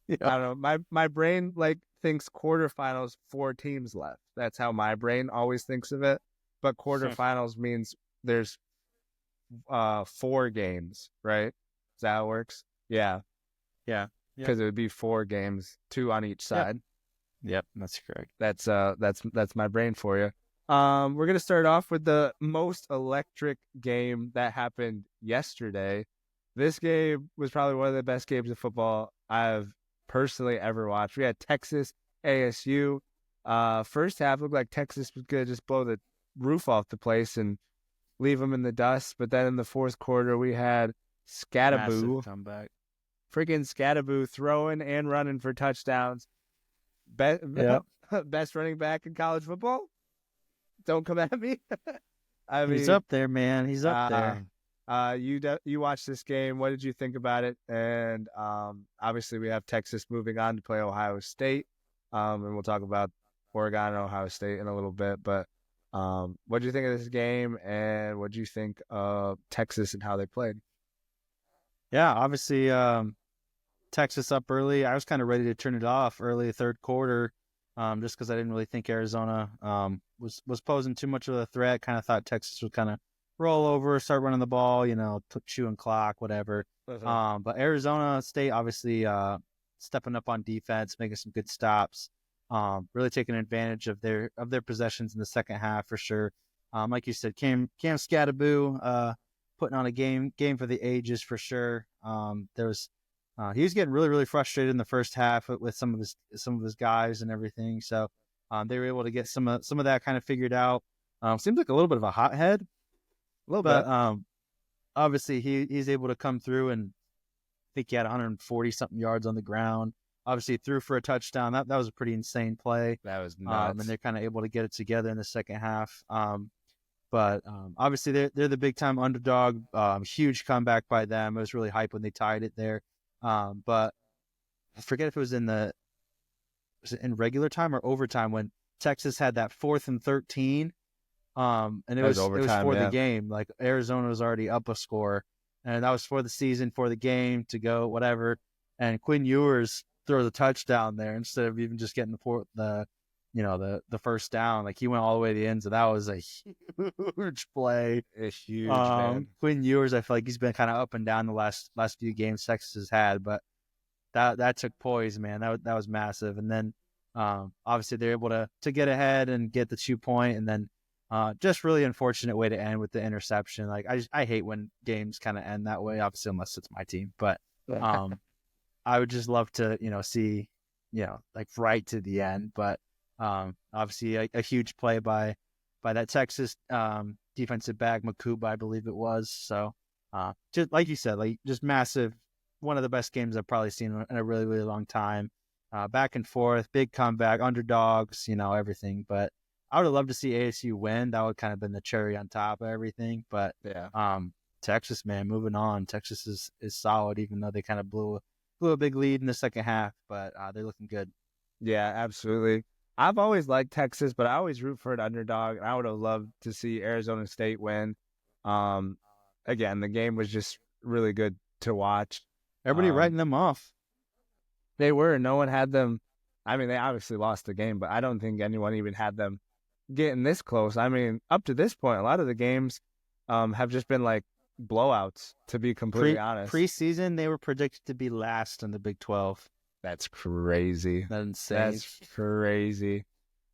Yeah. I don't know. My brain thinks quarterfinals, 4 teams left. That's how my brain always thinks of it. But quarterfinals means there's 4 games, right? Is that how it works? Yeah. Because it would be 4 games, 2 on each side. Yep, that's correct. That's my brain for you. We're gonna start off with the most electric game that happened yesterday. This game was probably one of the best games of football I've personally ever watched. We had Texas ASU. First half looked like Texas was gonna just blow the roof off the place and leave them in the dust. But then in the fourth quarter, we had Scattaboo, comeback. Freaking Scattaboo throwing and running for touchdowns. Best running back in college football. Don't come at me. I mean, he's up there, man. He's up there. You watched this game. What did you think about it? And obviously, we have Texas moving on to play Ohio State, and we'll talk about Oregon and Ohio State in a little bit. But what did you think of this game, and what did you think of Texas and how they played? Yeah, obviously, Texas up early. I was kind of ready to turn it off early third quarter, just because I didn't really think Arizona was posing too much of a threat. Kind of thought Texas would kind of roll over, start running the ball, chewing clock, whatever. But Arizona State obviously stepping up on defense, making some good stops, really taking advantage of their possessions in the second half for sure. Like you said, Cam Scattaboo putting on a game for the ages for sure. He was getting really, really frustrated in the first half with some of his guys and everything. So they were able to get some of that kind of figured out. Seems like a little bit of a hothead, but obviously he's able to come through, and I think he had 140 something yards on the ground. Obviously threw for a touchdown. That was a pretty insane play. That was nuts. And they're kind of able to get it together in the second half. But obviously they're the big time underdog. Huge comeback by them. It was really hype when they tied it there. But I forget if it was in regular time or overtime when Texas had that 4th and 13. And it was for the game. Like Arizona was already up a score, and that was for the season, for the game to go, whatever. And Quinn Ewers throw the touchdown there instead of even just getting the first down. Like he went all the way to the end, so that was a huge play. It's huge, man. Quinn Ewers, I feel like he's been kind of up and down the last few games Texas has had, but that took poise, man. That was massive. And then obviously they're able to get ahead and get the 2-point, and then just really unfortunate way to end with the interception. Like I hate when games kind of end that way, obviously unless it's my team, but I would just love to see like right to the end. But obviously a huge play by that Texas defensive back Makuba, I believe it was. So just like you said, like just massive, one of the best games I've probably seen in a really, really long time. Back and forth, big comeback, underdogs, everything. But I would have loved to see ASU win. That would kind of been the cherry on top of everything. But Texas, man, moving on. Texas is solid, even though they kind of blew a big lead in the second half. But they're looking good. Yeah, absolutely. I've always liked Texas, but I always root for an underdog. I would have loved to see Arizona State win. Again, the game was just really good to watch. Everybody writing them off. They were. No one had them. I mean, they obviously lost the game, but I don't think anyone even had them getting this close. I mean, up to this point, a lot of the games have just been like blowouts, to be completely honest. Preseason, they were predicted to be last in the Big 12. That's crazy. That's insane. That's crazy.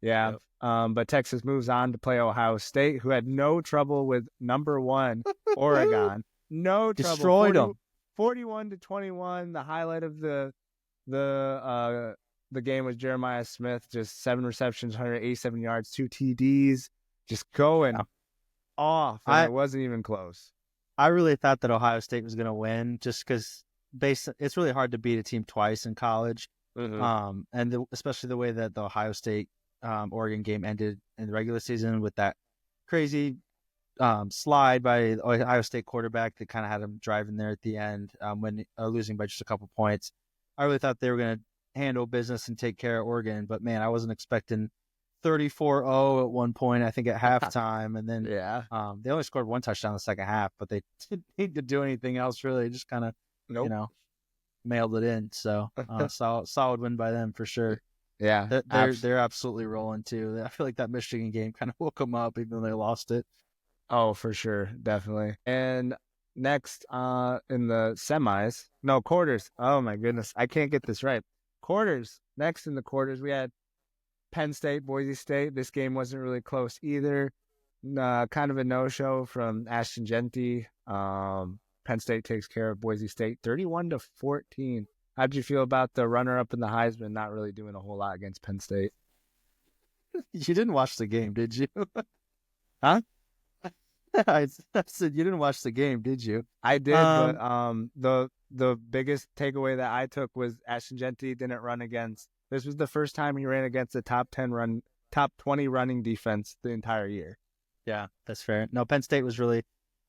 Yeah. Yep. But Texas moves on to play Ohio State, who had no trouble with number 1 Oregon. No trouble. Destroyed them. 41-21. The highlight of the game was Jeremiah Smith, just 7 receptions, 187 yards, 2 TDs, just going off. And it wasn't even close. I really thought that Ohio State was going to win just because it's really hard to beat a team twice in college. And especially the way that the Ohio State Oregon game ended in the regular season with that crazy slide by the Ohio State quarterback that kind of had him driving there at the end when losing by just a couple points. I really thought they were going to handle business and take care of Oregon, but man, I wasn't expecting 34-0 at one point, I think at halftime. And then they only scored one touchdown in the second half, but they didn't need to do anything else really. Just kind of, mailed it in. So solid win by them for sure. Yeah, they're absolutely rolling too. I feel like that Michigan game kind of woke them up, even though they lost it. Oh, for sure, definitely. And next, in the quarters. Oh my goodness, I can't get this right. Quarters. Next in the quarters, we had Penn State, Boise State. This game wasn't really close either. Kind of a no-show from Ashton Genty. Penn State takes care of Boise State 31-14. How'd you feel about the runner-up in the Heisman not really doing a whole lot against Penn State? You didn't watch the game, did you? Huh? I said you didn't watch the game, did you? I did, but the biggest takeaway that I took was Ashton Genty didn't run against. This was the first time he ran against a top 20 running defense the entire year. Yeah, that's fair. No, Penn State was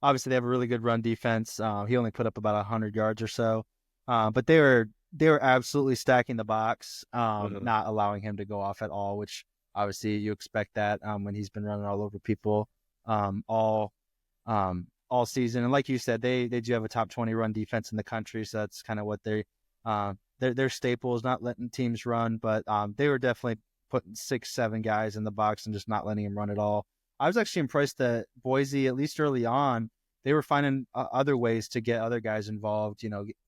obviously they have a really good run defense. He only put up about 100 yards or so, but they were absolutely stacking the box, not allowing him to go off at all. Which obviously you expect that when he's been running all over people all season. And like you said, they do have a top 20 run defense in the country, so that's kind of what their staple is, not letting teams run. But they were definitely putting 6-7 guys in the box and just not letting him run at all. I was actually impressed that Boise, at least early on, they were finding other ways to get other guys involved,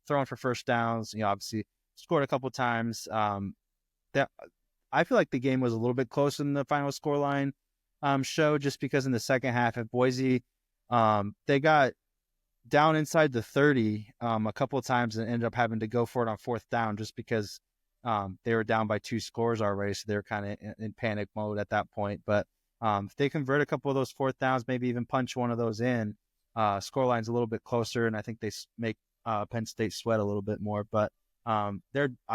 throwing for first downs, obviously scored a couple times. That I feel like the game was a little bit closer than the final scoreline show, just because in the second half at Boise, they got down inside the 30 a couple of times and ended up having to go for it on fourth down just because they were down by 2 scores already. So they were kind of in panic mode at that point. But if they convert a couple of those fourth downs, maybe even punch one of those in, scoreline's a little bit closer, and I think they make Penn State sweat a little bit more. But I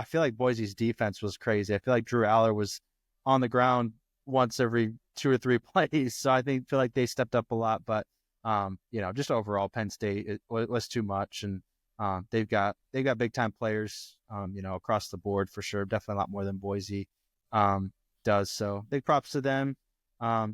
feel like Boise's defense was crazy. I feel like Drew Aller was on the ground once every 2 or 3 plays, so I feel like they stepped up a lot. But just overall, Penn State was too much, and they've got big time players, across the board for sure. Definitely a lot more than Boise does. So big props to them.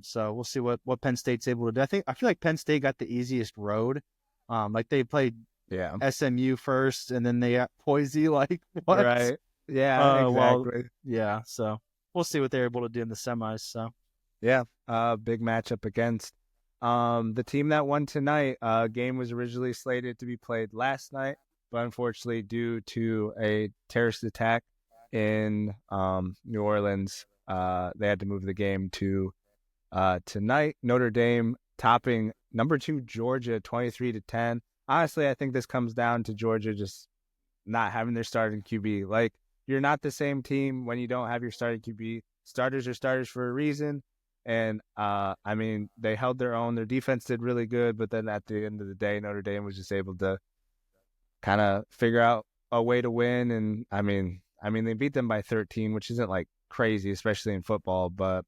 So we'll see what Penn State's able to do. I feel like Penn State got the easiest road. Like they played SMU first, and then they got Boise. Like what? Right? Yeah, exactly. So we'll see what they're able to do in the semis. So yeah, big matchup against the team that won tonight. Game was originally slated to be played last night, but unfortunately, due to a terrorist attack in New Orleans, they had to move the game to tonight. Notre Dame topping number 2 Georgia 23-10. Honestly, I think this comes down to Georgia just not having their starting QB. Like, you're not the same team when you don't have your starting QB. Starters are starters for a reason. And, they held their own. Their defense did really good, but then at the end of the day, Notre Dame was just able to kind of figure out a way to win. And, they beat them by 13, which isn't, like, crazy, especially in football, but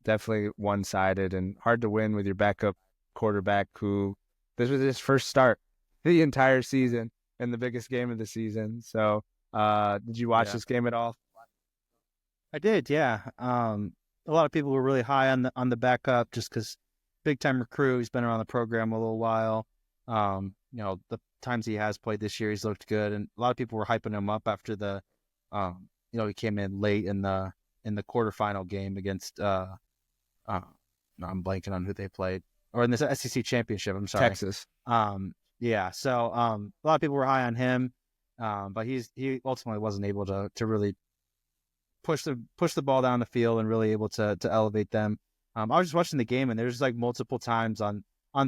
definitely one-sided and hard to win with your backup quarterback who this was his first start the entire season and the biggest game of the season. So, did you watch this game at all? I did, yeah. A lot of people were really high on the backup just because big time recruit. He's been around the program a little while. The times he has played this year, he's looked good, and a lot of people were hyping him up after the, he came in late in the quarterfinal game against I'm blanking on who they played, or in the SEC championship. I'm sorry, Texas. So a lot of people were high on him, but he ultimately wasn't able to really push the ball down the field and really able to elevate them. I was just watching the game, and there's like multiple times on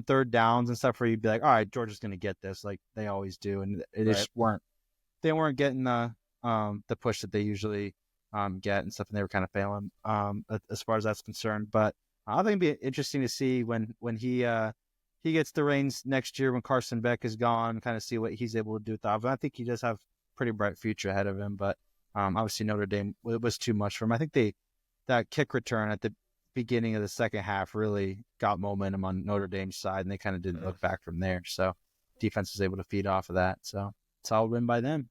third downs and stuff where you'd be like, all right, Georgia's going to get this, like they always do, and it just weren't getting the push that they usually get and stuff, and they were kind of failing as far as that's concerned. But I think it'd be interesting to see when he gets the reins next year when Carson Beck is gone, kind of see what he's able to do with the offense. I think he does have a pretty bright future ahead of him, but Obviously, Notre Dame, it was too much for them. I think that kick return at the beginning of the second half really got momentum on Notre Dame's side, and they kind of didn't look back from there. So defense was able to feed off of that. So solid win by them.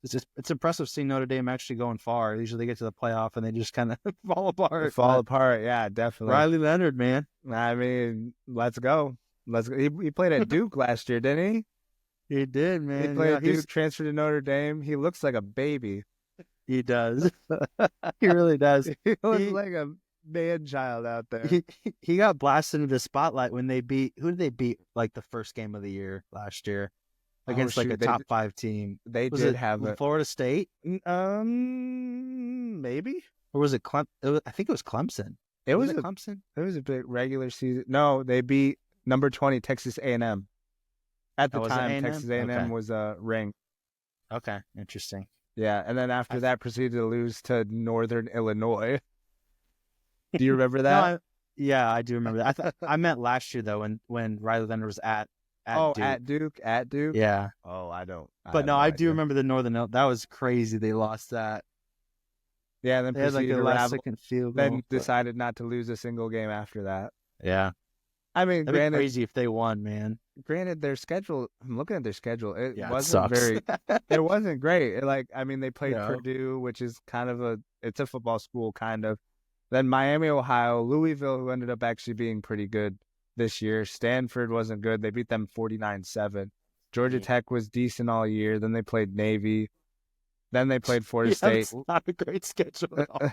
It's impressive seeing Notre Dame actually going far. Usually they get to the playoff and they just kind of fall apart. Yeah, definitely. Riley Leonard, man. I mean, let's go. He played at Duke last year, didn't he? He did, man. He played at Duke, transferred to Notre Dame. He looks like a baby. He does. He really does. He looks like a man-child out there. He got blasted into the spotlight when they beat – who did they beat like the first game of the year last year? Against a top 5 team. They did have it. Florida State? Maybe. Or was it I think it was Clemson. Was it Clemson? It was a big regular season. No, they beat number 20 Texas A&M. At the time, Texas A&M was ranked. Okay, interesting. Yeah, and then after that, proceeded to lose to Northern Illinois. Do you remember that? Yeah, I do remember that. I meant last year though, when Riley Leonard was at Duke. At Duke. Yeah. Oh, I don't. But I do remember the Northern. That was crazy. They lost that. Yeah, then they had like the last second field goal. Then decided not to lose a single game after that. Yeah. I mean, that'd be crazy if they won, man. Granted, their schedule. I'm looking at their schedule. It wasn't very. It wasn't great. They played Purdue, which is kind of it's a football school, kind of. Then Miami, Ohio, Louisville, who ended up actually being pretty good this year. Stanford wasn't good. They beat them 49-7. Georgia Tech was decent all year. Then they played Navy. Then they played Florida State. It's not a great schedule at all.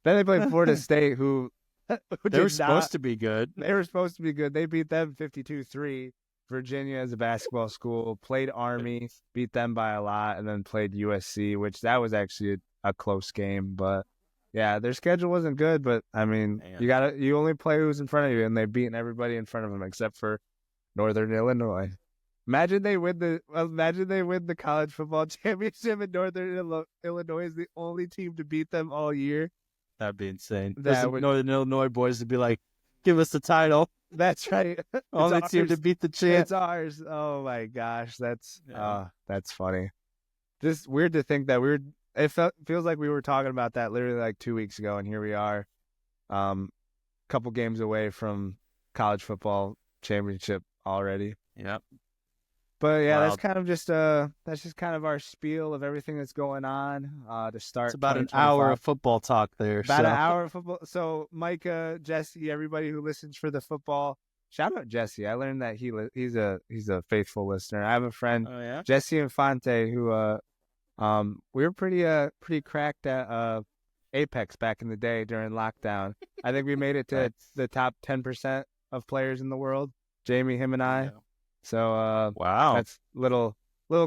Then they played Florida State, who they were supposed to be good. They were supposed to be good. They beat them 52-3. Virginia is a basketball school. Played Army, beat them by a lot, and then played USC, which that was actually a close game. But yeah, their schedule wasn't good. But I mean, you only play who's in front of you, and they've beaten everybody in front of them except for Northern Illinois. Imagine they win the college football championship, and Northern Illinois is the only team to beat them all year. That'd be insane. Northern Illinois boys would be like, "Give us the title." That's right. Only team to beat the champ. It's ours. Oh my gosh, that's funny. Just weird to think that feels like we were talking about that literally like 2 weeks ago, and here we are, couple games away from college football championship already. Yep. But yeah, that's just kind of our spiel of everything that's going on to start. It's about an hour of football talk there. About an hour of football. So Micah, Jesse, everybody who listens for the football, shout out Jesse. I learned that he's a faithful listener. I have a friend, Jesse Infante, who we were pretty cracked at Apex back in the day during lockdown. I think we made it to the top 10% of players in the world. Jamie, him, and I. So wow, that's little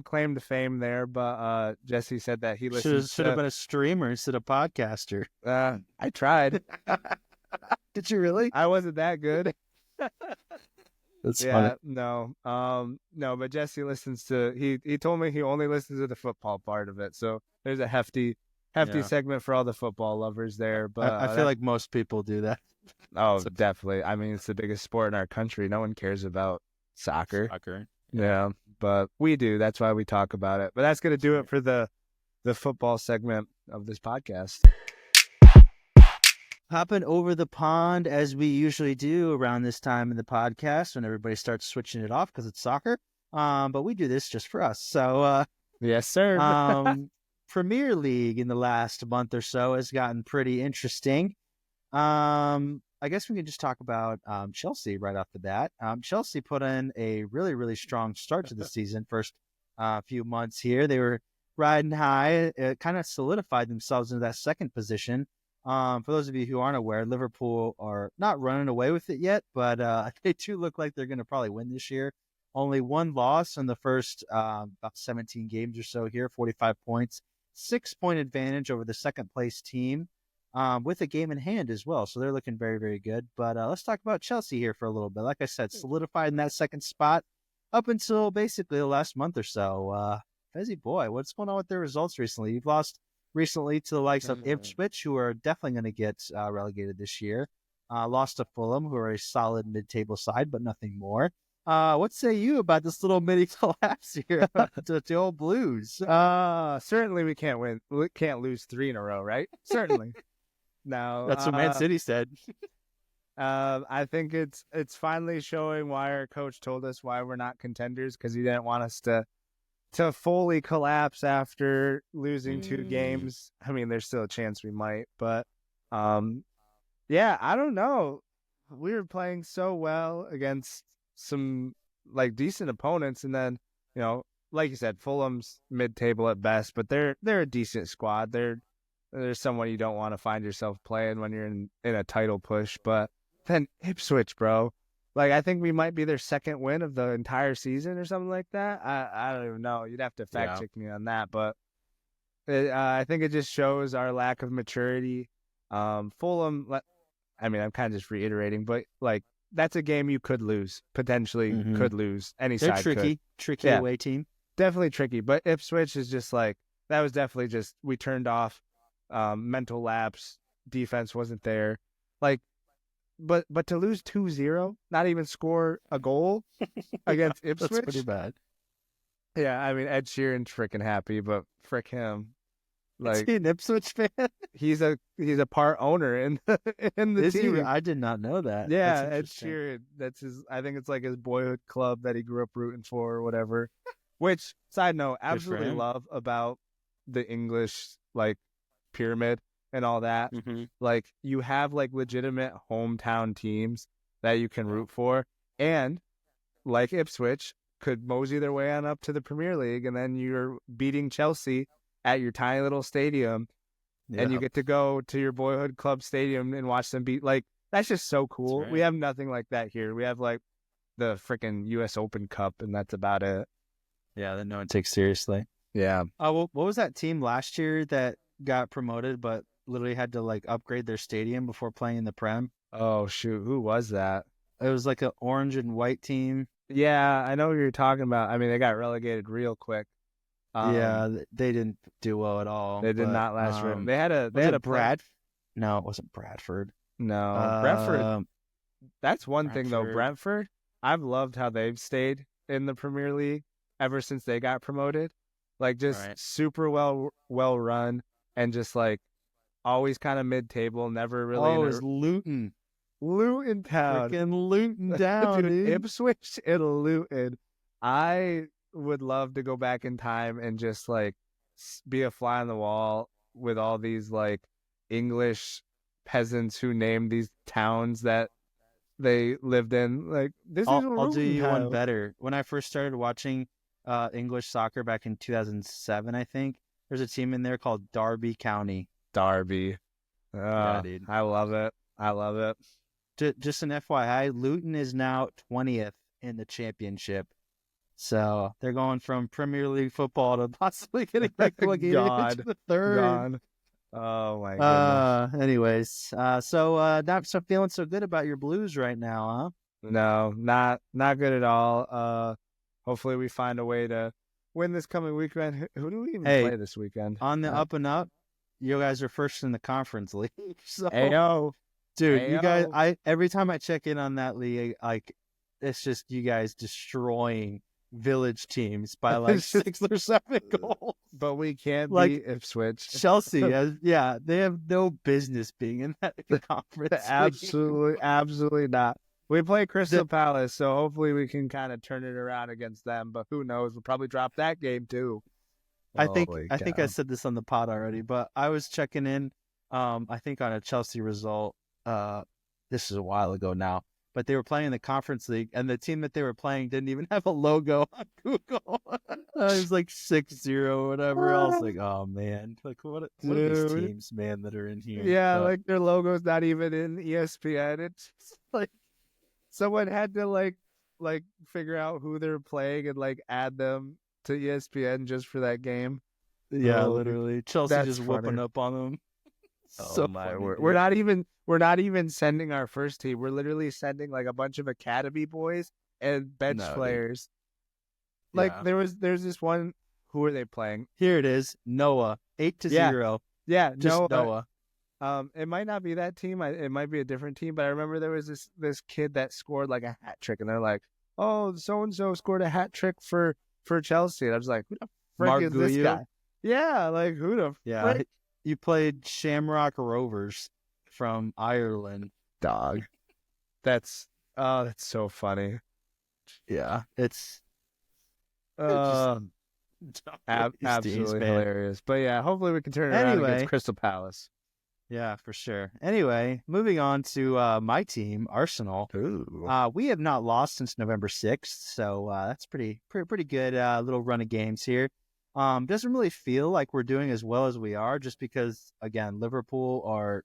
claim to fame there. But Jesse said that he listens. Should have been a streamer instead of podcaster. I tried. Did you really? I wasn't that good. That's funny. No. But Jesse listens to. He told me he only listens to the football part of it. So there's a hefty segment for all the football lovers there. But I feel like most people do that. Oh, definitely. I mean, it's the biggest sport in our country. No one cares about soccer. Yeah, but we do. That's why we talk about it. But that's going to do it for the football segment of this podcast. Hopping over the pond as we usually do around this time in the podcast when everybody starts switching it off because it's soccer. But we do this just for us. So yes, sir. Premier League in the last month or so has gotten pretty interesting. I guess we can just talk about Chelsea right off the bat. Chelsea put in a really, really strong start to the season. First few months here, they were riding high. It kind of solidified themselves into that second position. For those of you who aren't aware, Liverpool are not running away with it yet, but they do look like they're going to probably win this year. Only one loss in the first about 17 games or so here, 45 points, 6-point advantage over the second place team. With a game in hand as well. So they're looking very, very good. But let's talk about Chelsea here for a little bit. Like I said, solidified in that second spot up until basically the last month or so. Fezzy boy, what's going on with their results recently? You've lost recently to the likes of Ipswich, who are definitely going to get relegated this year. Lost to Fulham, who are a solid mid-table side, but nothing more. What say you about this little mini collapse here to the old Blues? Certainly we can't win. We can't lose 3 in a row, right? Certainly. No, That's what Man City said. I think it's finally showing why our coach told us why we're not contenders, because he didn't want us to fully collapse after losing 2 games. I mean, there's still a chance we might, but yeah, I don't know. We were playing so well against some like decent opponents, and then like you said, Fulham's mid-table at best, but they're a decent squad. They're someone you don't want to find yourself playing when you're in a title push. But then Ipswich, bro, like I think we might be their second win of the entire season or something like that. I don't even know. You'd have to fact check me on that, but I think it just shows our lack of maturity. Fulham, I mean, I'm kind of just reiterating, but like that's a game you could lose, potentially could lose. Any They're side tricky away team. Definitely tricky, but Ipswich is just like, that was definitely just, we turned off, mental lapse, defense wasn't there. Like, but to lose 2-0, not even score a goal against Ipswich. That's pretty bad. Yeah, I mean, Ed Sheeran's freaking happy, but frick him. Like, is he an Ipswich fan? He's a part owner in the team. I did not know that. Yeah, Ed Sheeran. That's his. I think it's like his boyhood club that he grew up rooting for or whatever. Which, side note, absolutely love about the English like pyramid and all that. Like, you have like legitimate hometown teams that you can root for, and like Ipswich could mosey their way on up to the Premier League, and then you're beating Chelsea at your tiny little stadium, and you get to go to your boyhood club stadium and watch them beat. Like, that's just so cool. Right. We have nothing like that here. We have like the freaking U.S. Open Cup, and that's about it. Yeah, that no one takes seriously. Yeah. Well, what was that team last year that got promoted but literally had to like upgrade their stadium before playing in the Prem? Oh shoot, who was that? It was like an orange and white team. Yeah, I know what you're talking about. I mean, they got relegated real quick. Yeah, they didn't do well at all. They did not last room. They had a No, it wasn't Bradford. No, Brentford. That's one thing though. Brentford, I've loved how they've stayed in the Premier League ever since they got promoted. Like, just super well run, and just like always kind of mid-table, never really. Oh, it was Luton town. Freaking Luton town, dude. Ipswich and Luton. I would love to go back in time and just like be a fly on the wall with all these like English peasants who named these towns that they lived in. Like, I'll do you one better. When I first started watching English soccer back in 2007, I think there's a team in there called Derby County. Derby. Yeah, dude. I love it. Just an FYI, Luton is now 20th in the championship. So they're going from Premier League football to possibly getting relegated into the third. God. Oh my goodness. Anyways, so not so feeling so good about your Blues right now, huh? No, not good at all. Hopefully we find a way to win this coming weekend. Who do we even play this weekend? On the up and up, you guys are first in the conference league. So, Ayo. Dude, you guys, every time I check in on that league, like, it's just you guys destroying village teams by like 6 or 7 goals. But we can't beat Ipswich. Chelsea, they have no business being in that conference. Absolutely not. We play Crystal Palace, so hopefully we can kind of turn it around against them. But who knows? We'll probably drop that game too. I think I said this on the pod already, but I was checking in. I think on a Chelsea result. This is a while ago now, but they were playing in the Conference League, and the team that they were playing didn't even have a logo on Google. It was like 6-0 or whatever. I was like, oh man, like what are these teams, man, that are in here? Yeah, like their logo's not even in ESPN. It's just like someone had to like figure out who they're playing and like add them to ESPN just for that game. Yeah, literally. Chelsea just whooping up on them. So my word. We're not even sending our first team. We're literally sending like a bunch of academy boys and bench players. Dude. Like there's this one. Who are they playing? Here it is. Noah 8-0. Yeah, just Noah. It might not be that team. It might be a different team. But I remember there was this kid that scored like a hat trick, and they're like, oh, so and so scored a hat trick for Chelsea. And I was like, who the frick Mark is this Guyu? guy? Yeah, like who the frick? You played Shamrock Rovers from Ireland. Dog. That's so funny. Yeah, it's absolutely hilarious. But yeah, hopefully we can turn it around against Crystal Palace. Yeah, for sure. Anyway, moving on to my team, Arsenal. We have not lost since November 6th, so that's pretty good little run of games here. Doesn't really feel like we're doing as well as we are, just because, again, Liverpool are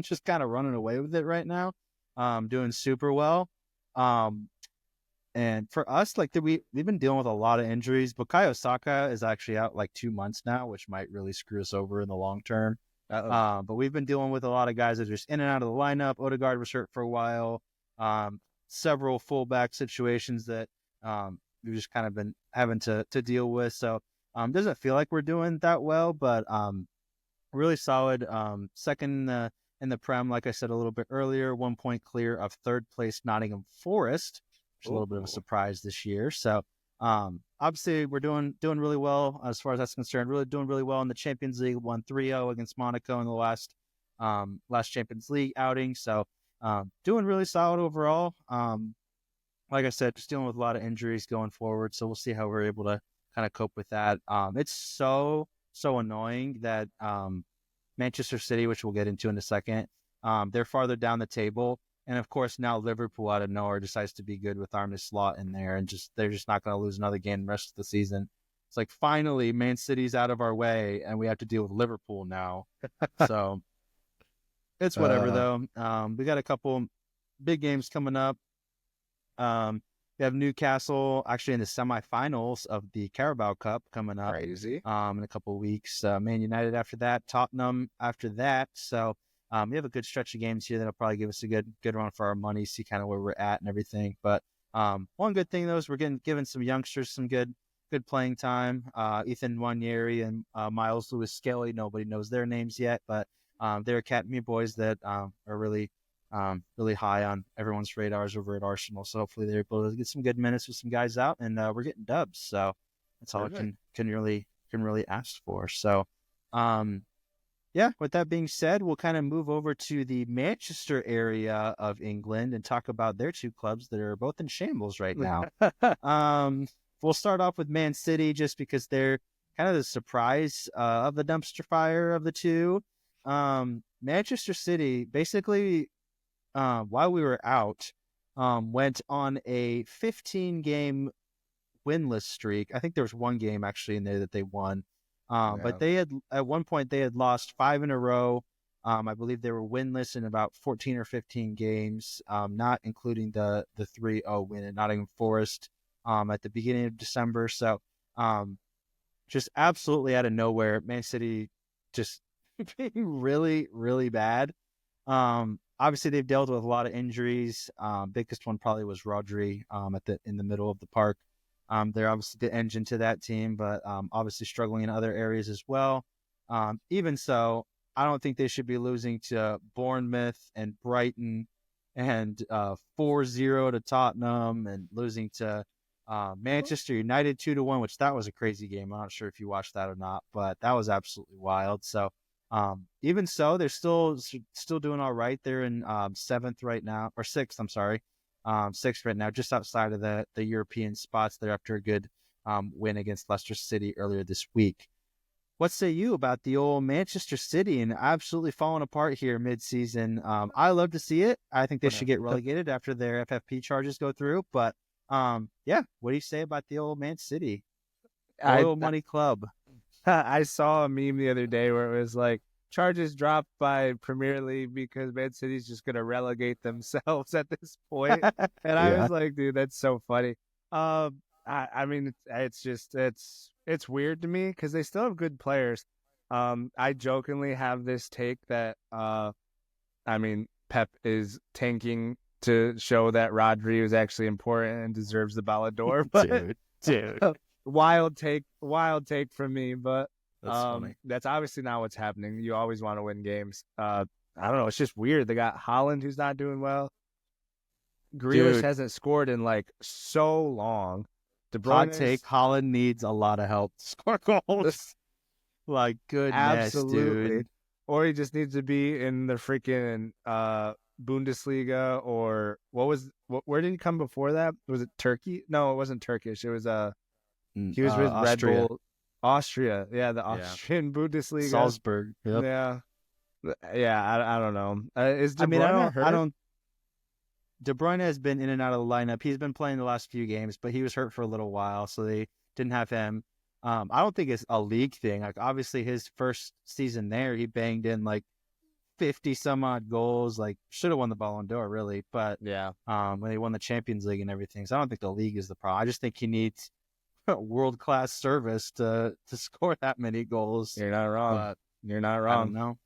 just kind of running away with it right now, doing super well. And for us, like we've been dealing with a lot of injuries. Bukayo Saka is actually out like 2 months now, which might really screw us over in the long term. But we've been dealing with a lot of guys that are just in and out of the lineup. Odegaard was hurt for a while. Several fullback situations that we've just kind of been having to deal with. So doesn't feel like we're doing that well, but really solid. Second in the Prem, like I said a little bit earlier, 1 point clear of third place Nottingham Forest, which is a little bit of a surprise this year. So obviously we're doing really well as far as that's concerned. Really doing really well in the Champions League. Won 3-0 against Monaco in the last Champions League outing. So doing really solid overall. Like I said, just dealing with a lot of injuries going forward. So we'll see how we're able to kind of cope with that. It's so annoying that Manchester City, which we'll get into in a second, they're farther down the table. And of course, now Liverpool out of nowhere decides to be good with Arne Slot in there, and they're just not going to lose another game the rest of the season. It's like finally Man City's out of our way, and we have to deal with Liverpool now. So it's whatever though. We got a couple big games coming up. We have Newcastle actually in the semifinals of the Carabao Cup coming up. Crazy. In a couple of weeks. Man United after that, Tottenham after that. So we have a good stretch of games here that'll probably give us a good run for our money, see kind of where we're at and everything. But one good thing though is we're given some youngsters some good playing time. Ethan Nwaneri and Miles Lewis Skelly. Nobody knows their names yet, but they're academy boys that are really high on everyone's radars over at Arsenal. So hopefully they're able to get some good minutes with some guys out, and we're getting dubs. So that's all I can really ask for. So, yeah, with that being said, we'll kind of move over to the Manchester area of England and talk about their two clubs that are both in shambles right now. We'll start off with Man City just because they're kind of the surprise of the dumpster fire of the two. Manchester City, basically, while we were out, went on a 15-game winless streak. I think there was one game actually in there that they won. But they had at one point they had lost 5 in a row. I believe they were winless in about 14 or 15 games, not including the 3-0 win at Nottingham Forest at the beginning of December. So just absolutely out of nowhere, Man City just being really, really bad. Obviously they've dealt with a lot of injuries. Biggest one probably was Rodri in the middle of the park. They're obviously the engine to that team, but obviously struggling in other areas as well. Even so, I don't think they should be losing to Bournemouth and Brighton and 4-0 to Tottenham and losing to Manchester United 2-1, which that was a crazy game. I'm not sure if you watched that or not, but that was absolutely wild. So even so, they're still doing all right. They're in 7th right now, or 6th, I'm sorry. 6th right now, just outside of the European spots. They're after a good win against Leicester City earlier this week. What say you about the old Manchester City and absolutely falling apart here mid-season? I love to see it. I think they should get relegated after their FFP charges go through. But yeah, what do you say about the old Man City? Oil money club. I saw a meme the other day where it was like, charges dropped by Premier League because Man City's just going to relegate themselves at this point. And I was like, dude, that's so funny. I mean, it's weird to me because they still have good players. I jokingly have this take that, I mean, Pep is tanking to show that Rodri is actually important and deserves the Ballon d'Or. But dude. Wild take from me, but that's funny. That's obviously not what's happening. You always want to win games. I don't know. It's just weird. They got Haaland who's not doing well. Grealish hasn't scored in like so long. De Bruyne, hot take, Haaland needs a lot of help to score goals. Like, goodness, absolutely. dude. Or he just needs to be in the freaking Bundesliga, or where did he come before that? Was it Turkey? No, it wasn't Turkish. It was he was with Red Austria. Bull Austria. Yeah, the Austrian Bundesliga. Salzburg. Yep. Yeah, I don't know. Is De Bruyne hurt? I don't. De Bruyne has been in and out of the lineup. He's been playing the last few games, but he was hurt for a little while, so they didn't have him. I don't think it's a league thing. Like, obviously, his first season there, he banged in like 50 some odd goals. Like, should have won the Ballon d'Or, really. But yeah, when they won the Champions League and everything, so I don't think the league is the problem. I just think he needs world class service to score that many goals. You're not wrong. But you're not wrong.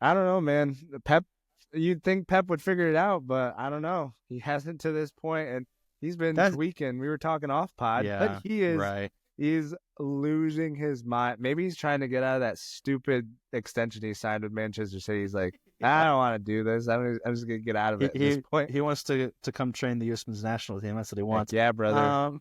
I don't know, man. Pep. You'd think Pep would figure it out, but I don't know. He hasn't to this point, and he's been tweaking. We were talking off pod, but he is right. He's losing his mind. Maybe he's trying to get out of that stupid extension he signed with Manchester City. He's like, I don't want to do this. I'm just gonna get out of it. At this point, he wants to come train the U.S. Men's national team. That's what he wants. Yeah, brother.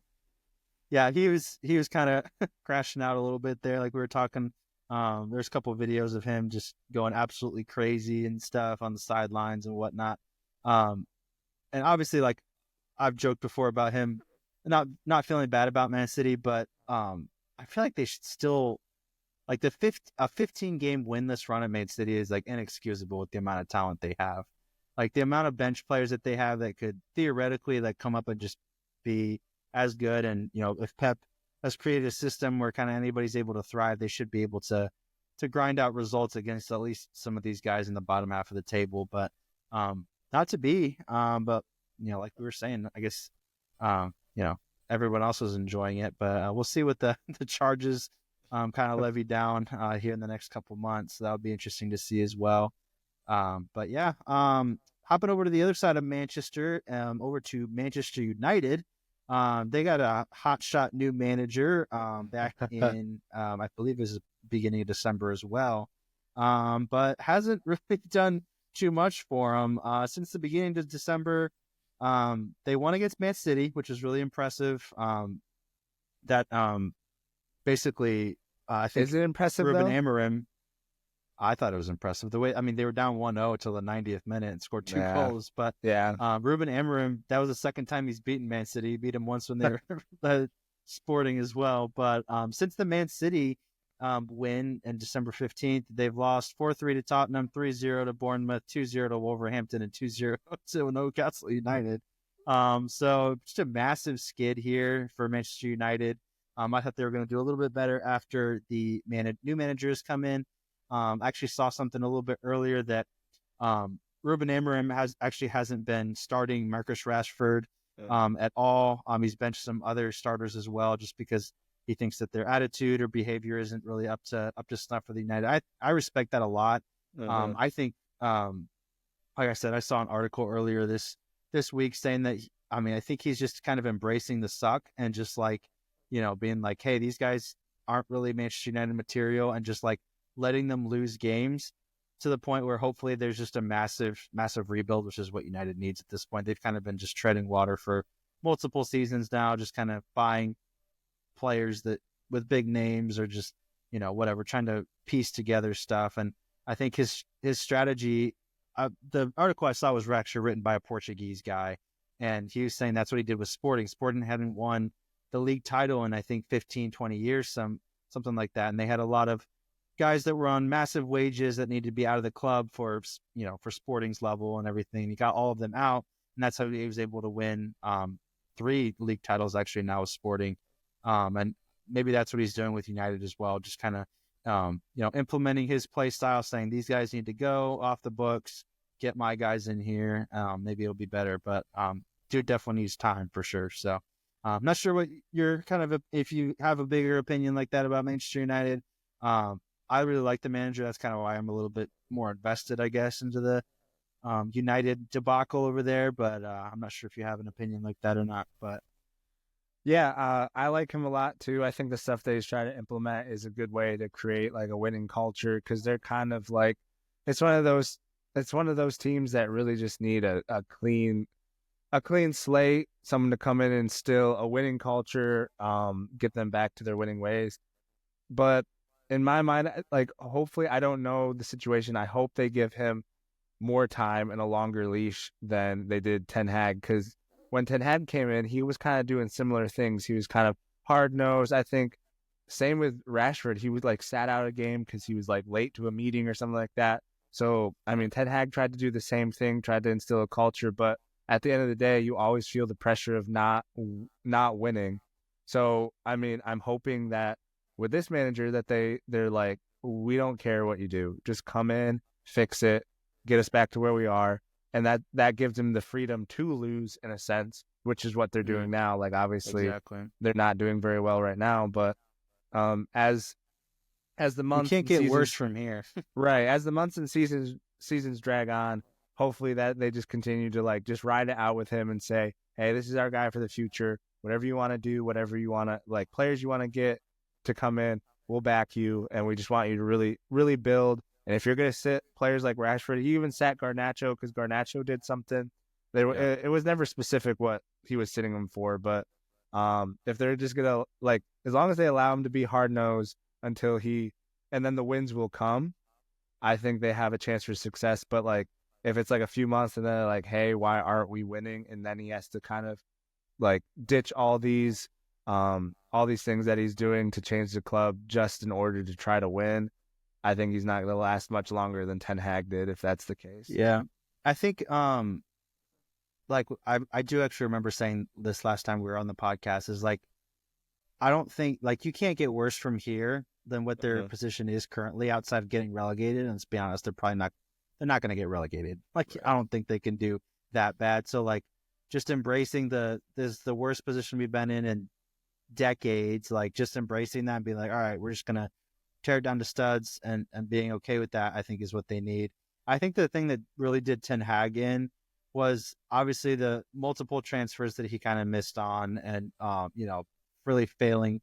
Yeah, he was kind of crashing out a little bit there, like we were talking. There's a couple of videos of him just going absolutely crazy and stuff on the sidelines and whatnot. And obviously, like I've joked before about him not feeling bad about Man City, but I feel like they should still, like, a 15-game winless run at Man City is like inexcusable with the amount of talent they have. Like, the amount of bench players that they have that could theoretically like come up and just be as good. And if Pep has created a system where kind of anybody's able to thrive, they should be able to grind out results against at least some of these guys in the bottom half of the table. But not to be. But like we were saying, I guess everyone else is enjoying it. But we'll see what the charges kind of levy down here in the next couple months. So that would be interesting to see as well. But yeah, hopping over to the other side of Manchester, over to Manchester United. They got a hotshot new manager back in, I believe it was the beginning of December as well, but hasn't really done too much for them since the beginning of December. They won against Man City, which was really impressive. Basically, I think is it impressive? Ruben Amorim. I thought it was impressive. The way, they were down 1-0 till the 90th minute and scored 2 goals. But Ruben Amorim, that was the second time he's beaten Man City. He beat him once when they were Sporting as well. But since the Man City win in December 15th, they've lost 4-3 to Tottenham, 3-0 to Bournemouth, 2-0 to Wolverhampton, and 2-0 to Newcastle United. So just a massive skid here for Manchester United. I thought they were going to do a little bit better after the new managers come in. I actually saw something a little bit earlier that Ruben Amorim hasn't been starting Marcus Rashford at all. He's benched some other starters as well, just because he thinks that their attitude or behavior isn't really up to snuff for the United. I respect that a lot. I think, like I said, I saw an article earlier this week saying that I think he's just kind of embracing the suck and just like being like, hey, these guys aren't really Manchester United material, and just like letting them lose games to the point where hopefully there's just a massive rebuild, which is what United needs at this point. They've kind of been just treading water for multiple seasons now, just kind of buying players that with big names or just, whatever, trying to piece together stuff. And I think his strategy, the article I saw was actually written by a Portuguese guy, and he was saying that's what he did with Sporting. Sporting hadn't won the league title in, I think, 15, 20 years, something like that. And they had a lot of guys that were on massive wages that needed to be out of the club for Sporting's level and everything. He got all of them out, and that's how he was able to win 3 league titles actually now with Sporting. And maybe that's what he's doing with United as well, just kind of implementing his play style, saying these guys need to go off the books, get my guys in here. Maybe it'll be better, but dude definitely needs time for sure. So I'm not sure what you're if you have a bigger opinion like that about Manchester United. I really like the manager. That's kind of why I'm a little bit more invested, I guess, into the United debacle over there. But I'm not sure if you have an opinion like that or not. But yeah, I like him a lot too. I think the stuff that he's trying to implement is a good way to create like a winning culture, because they're kind of like, it's one of those teams that really just need a clean a clean slate, someone to come in and instill a winning culture, get them back to their winning ways. But in my mind, like, hopefully, I don't know the situation. I hope they give him more time and a longer leash than they did Ten Hag, because when Ten Hag came in, he was kind of doing similar things. He was kind of hard-nosed. I think same with Rashford. He was like sat out a game because he was like late to a meeting or something like that. So, I mean, Ten Hag tried to do the same thing, tried to instill a culture, but at the end of the day, you always feel the pressure of not winning. So, I mean, I'm hoping that with this manager that they're like, we don't care what you do. Just come in, fix it, get us back to where we are. And that gives them the freedom to lose in a sense, which is what they're doing now. Like, obviously, they're not doing very well right now, but as the months, you can't get worse from here. Right. As the months and seasons drag on, hopefully that they just continue to like just ride it out with him and say, hey, this is our guy for the future. Whatever you want to do, whatever you want to, like, players you want to get to come in, we'll back you, and we just want you to really, really build. And if you're going to sit players like Rashford, he even sat Garnacho because Garnacho did something. It was never specific what he was sitting him for, but if they're just going to, like, as long as they allow him to be hard-nosed until and then the wins will come, I think they have a chance for success. But, like, if it's like a few months and then they're like, hey, why aren't we winning? And then he has to kind of like ditch all these things that he's doing to change the club just in order to try to win. I think he's not going to last much longer than Ten Hag did, if that's the case. Yeah. I think, like, I do actually remember saying this last time we were on the podcast, is like, I don't think, like, you can't get worse from here than what their position is currently outside of getting relegated. And let's be honest, they're not going to get relegated. Like, I don't think they can do that bad. So, like, just embracing this the worst position we've been in decades, like, just embracing that and being like, all right, we're just going to tear it down to studs and being okay with that, I think is what they need. I think the thing that really did Ten Hag in was obviously the multiple transfers that he kind of missed on and, really failing.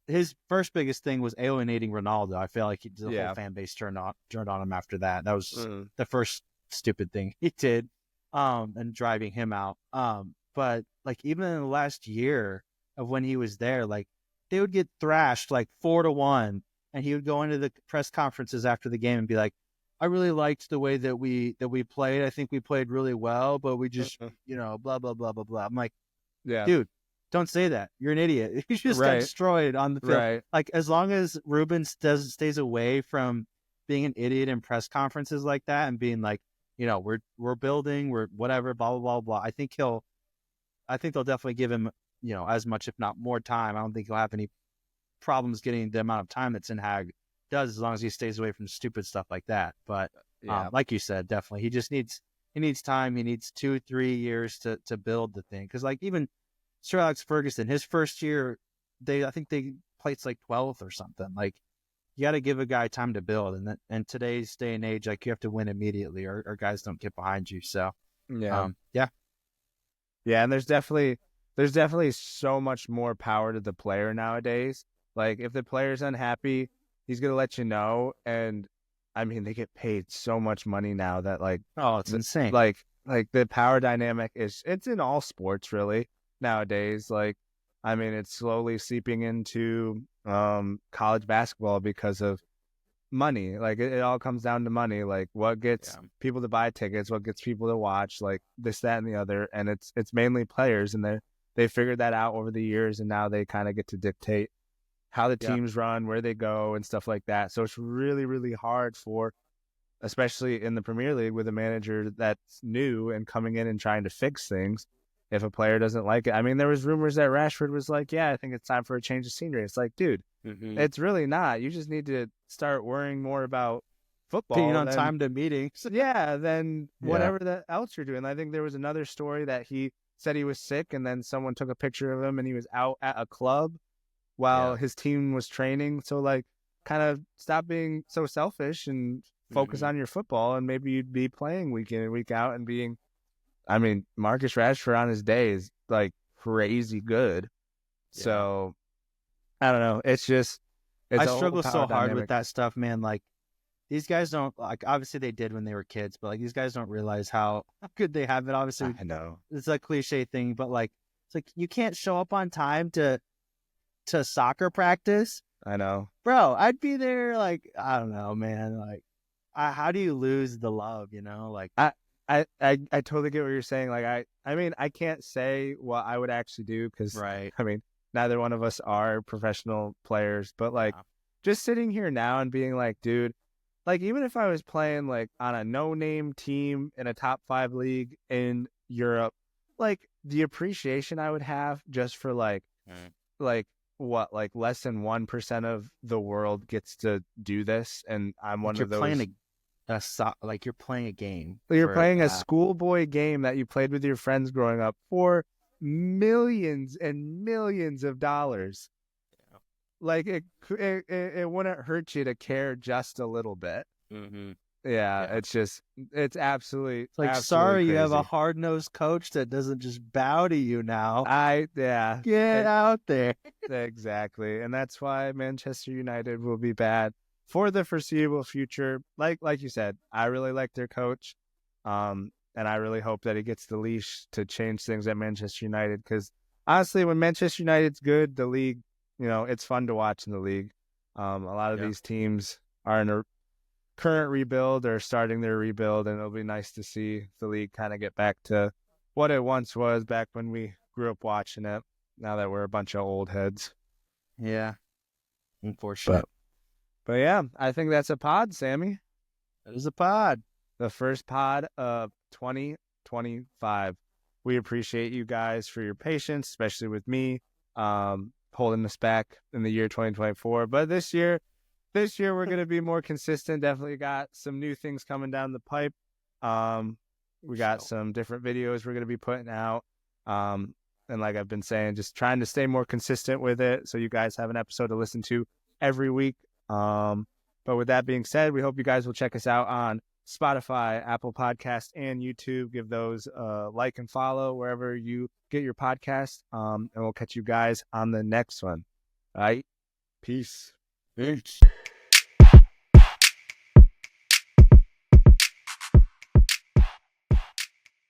His first biggest thing was alienating Ronaldo. I feel like the whole fan base turned on him after that. That was the first stupid thing he did, and driving him out. But like, even in the last year of when he was there, like, they would get thrashed like 4-1, and he would go into the press conferences after the game and be like, I really liked the way that we played. I think we played really well, but we just, blah, blah, blah, blah, blah. I'm like, dude, don't say that. You're an idiot. You just got destroyed on the field. Right. Like, as long as Ruben stays away from being an idiot in press conferences like that and being like, we're building, we're whatever, blah, blah, blah, blah. I think they'll definitely give him, as much, if not more time. I don't think he'll have any problems getting the amount of time that Ten Hag does, as long as he stays away from stupid stuff like that. But like you said, definitely, he needs time. He needs 2-3 years to build the thing. Because, like, even Sir Alex Ferguson, his first year, I think they placed like 12th or something. Like, you got to give a guy time to build, and today's day and age, like, you have to win immediately, or guys don't get behind you. So and there's definitely so much more power to the player nowadays. Like, if the player's unhappy, he's gonna let you know. And I mean, they get paid so much money now that, like, it's insane. Like the power dynamic it's in all sports really nowadays. Like, I mean, it's slowly seeping into college basketball because of money. Like, it all comes down to money. Like, what gets people to buy tickets, what gets people to watch, like this, that, and the other. And it's mainly players, and they figured that out over the years, and now they kind of get to dictate how the teams run, where they go, and stuff like that. So it's really, really hard for, especially in the Premier League, with a manager that's new and coming in and trying to fix things, if a player doesn't like it. I mean, there was rumors that Rashford was like, I think it's time for a change of scenery. It's like, dude, it's really not. You just need to start worrying more about football. Being on time to meetings. Than whatever else you're doing. I think there was another story that he said he was sick, and then someone took a picture of him, and he was out at a club while his team was training. So, like, kind of stop being so selfish and focus on your football, and maybe you'd be playing week in and week out and being, I mean, Marcus Rashford on his day is like crazy good. Yeah. So I don't know. I struggle so hard with that stuff, man. Like, these guys don't, like, obviously they did when they were kids, but like these guys don't realize how good they have it. Obviously, I know it's a cliche thing, but like it's like you can't show up on time to soccer practice. I know, bro. I'd be there. Like, I don't know, man. Like, how do you lose the love? Like, I totally get what you're saying. Like, I mean, I can't say what I would actually do because, right. I mean, neither one of us are professional players, but like, just sitting here now and being like, dude, like, even if I was playing like on a no-name team in a top 5 league in Europe, like the appreciation I would have just for like what, like less than 1% of the world gets to do this, and I'm one you're of those. Playing like you're playing a game. You're playing a schoolboy game that you played with your friends growing up for millions and millions of dollars. Yeah. Like it wouldn't hurt you to care just a little bit. Mm-hmm. Yeah, it's absolutely, it's like, absolutely sorry, crazy. You have a hard-nosed coach that doesn't just bow to you now. Get out there. Exactly. And that's why Manchester United will be bad for the foreseeable future. Like you said, I really like their coach. And I really hope that he gets the leash to change things at Manchester United, because honestly, when Manchester United's good, the league, it's fun to watch in the league. A lot of these teams are in a current rebuild or starting their rebuild, and it'll be nice to see the league kind of get back to what it once was back when we grew up watching it, now that we're a bunch of old heads. Yeah. Unfortunate. But yeah, I think that's a pod, Sammy. That is a pod. The first pod of 2025. We appreciate you guys for your patience, especially with me holding us back in the year 2024. But this year we're going to be more consistent. Definitely got some new things coming down the pipe. We got some different videos we're going to be putting out. And like I've been saying, just trying to stay more consistent with it so you guys have an episode to listen to every week. But with that being said, we hope you guys will check us out on Spotify, Apple Podcasts, and YouTube. Give those a like and follow wherever you get your podcast. And we'll catch you guys on the next one. All right. Peace. Peace.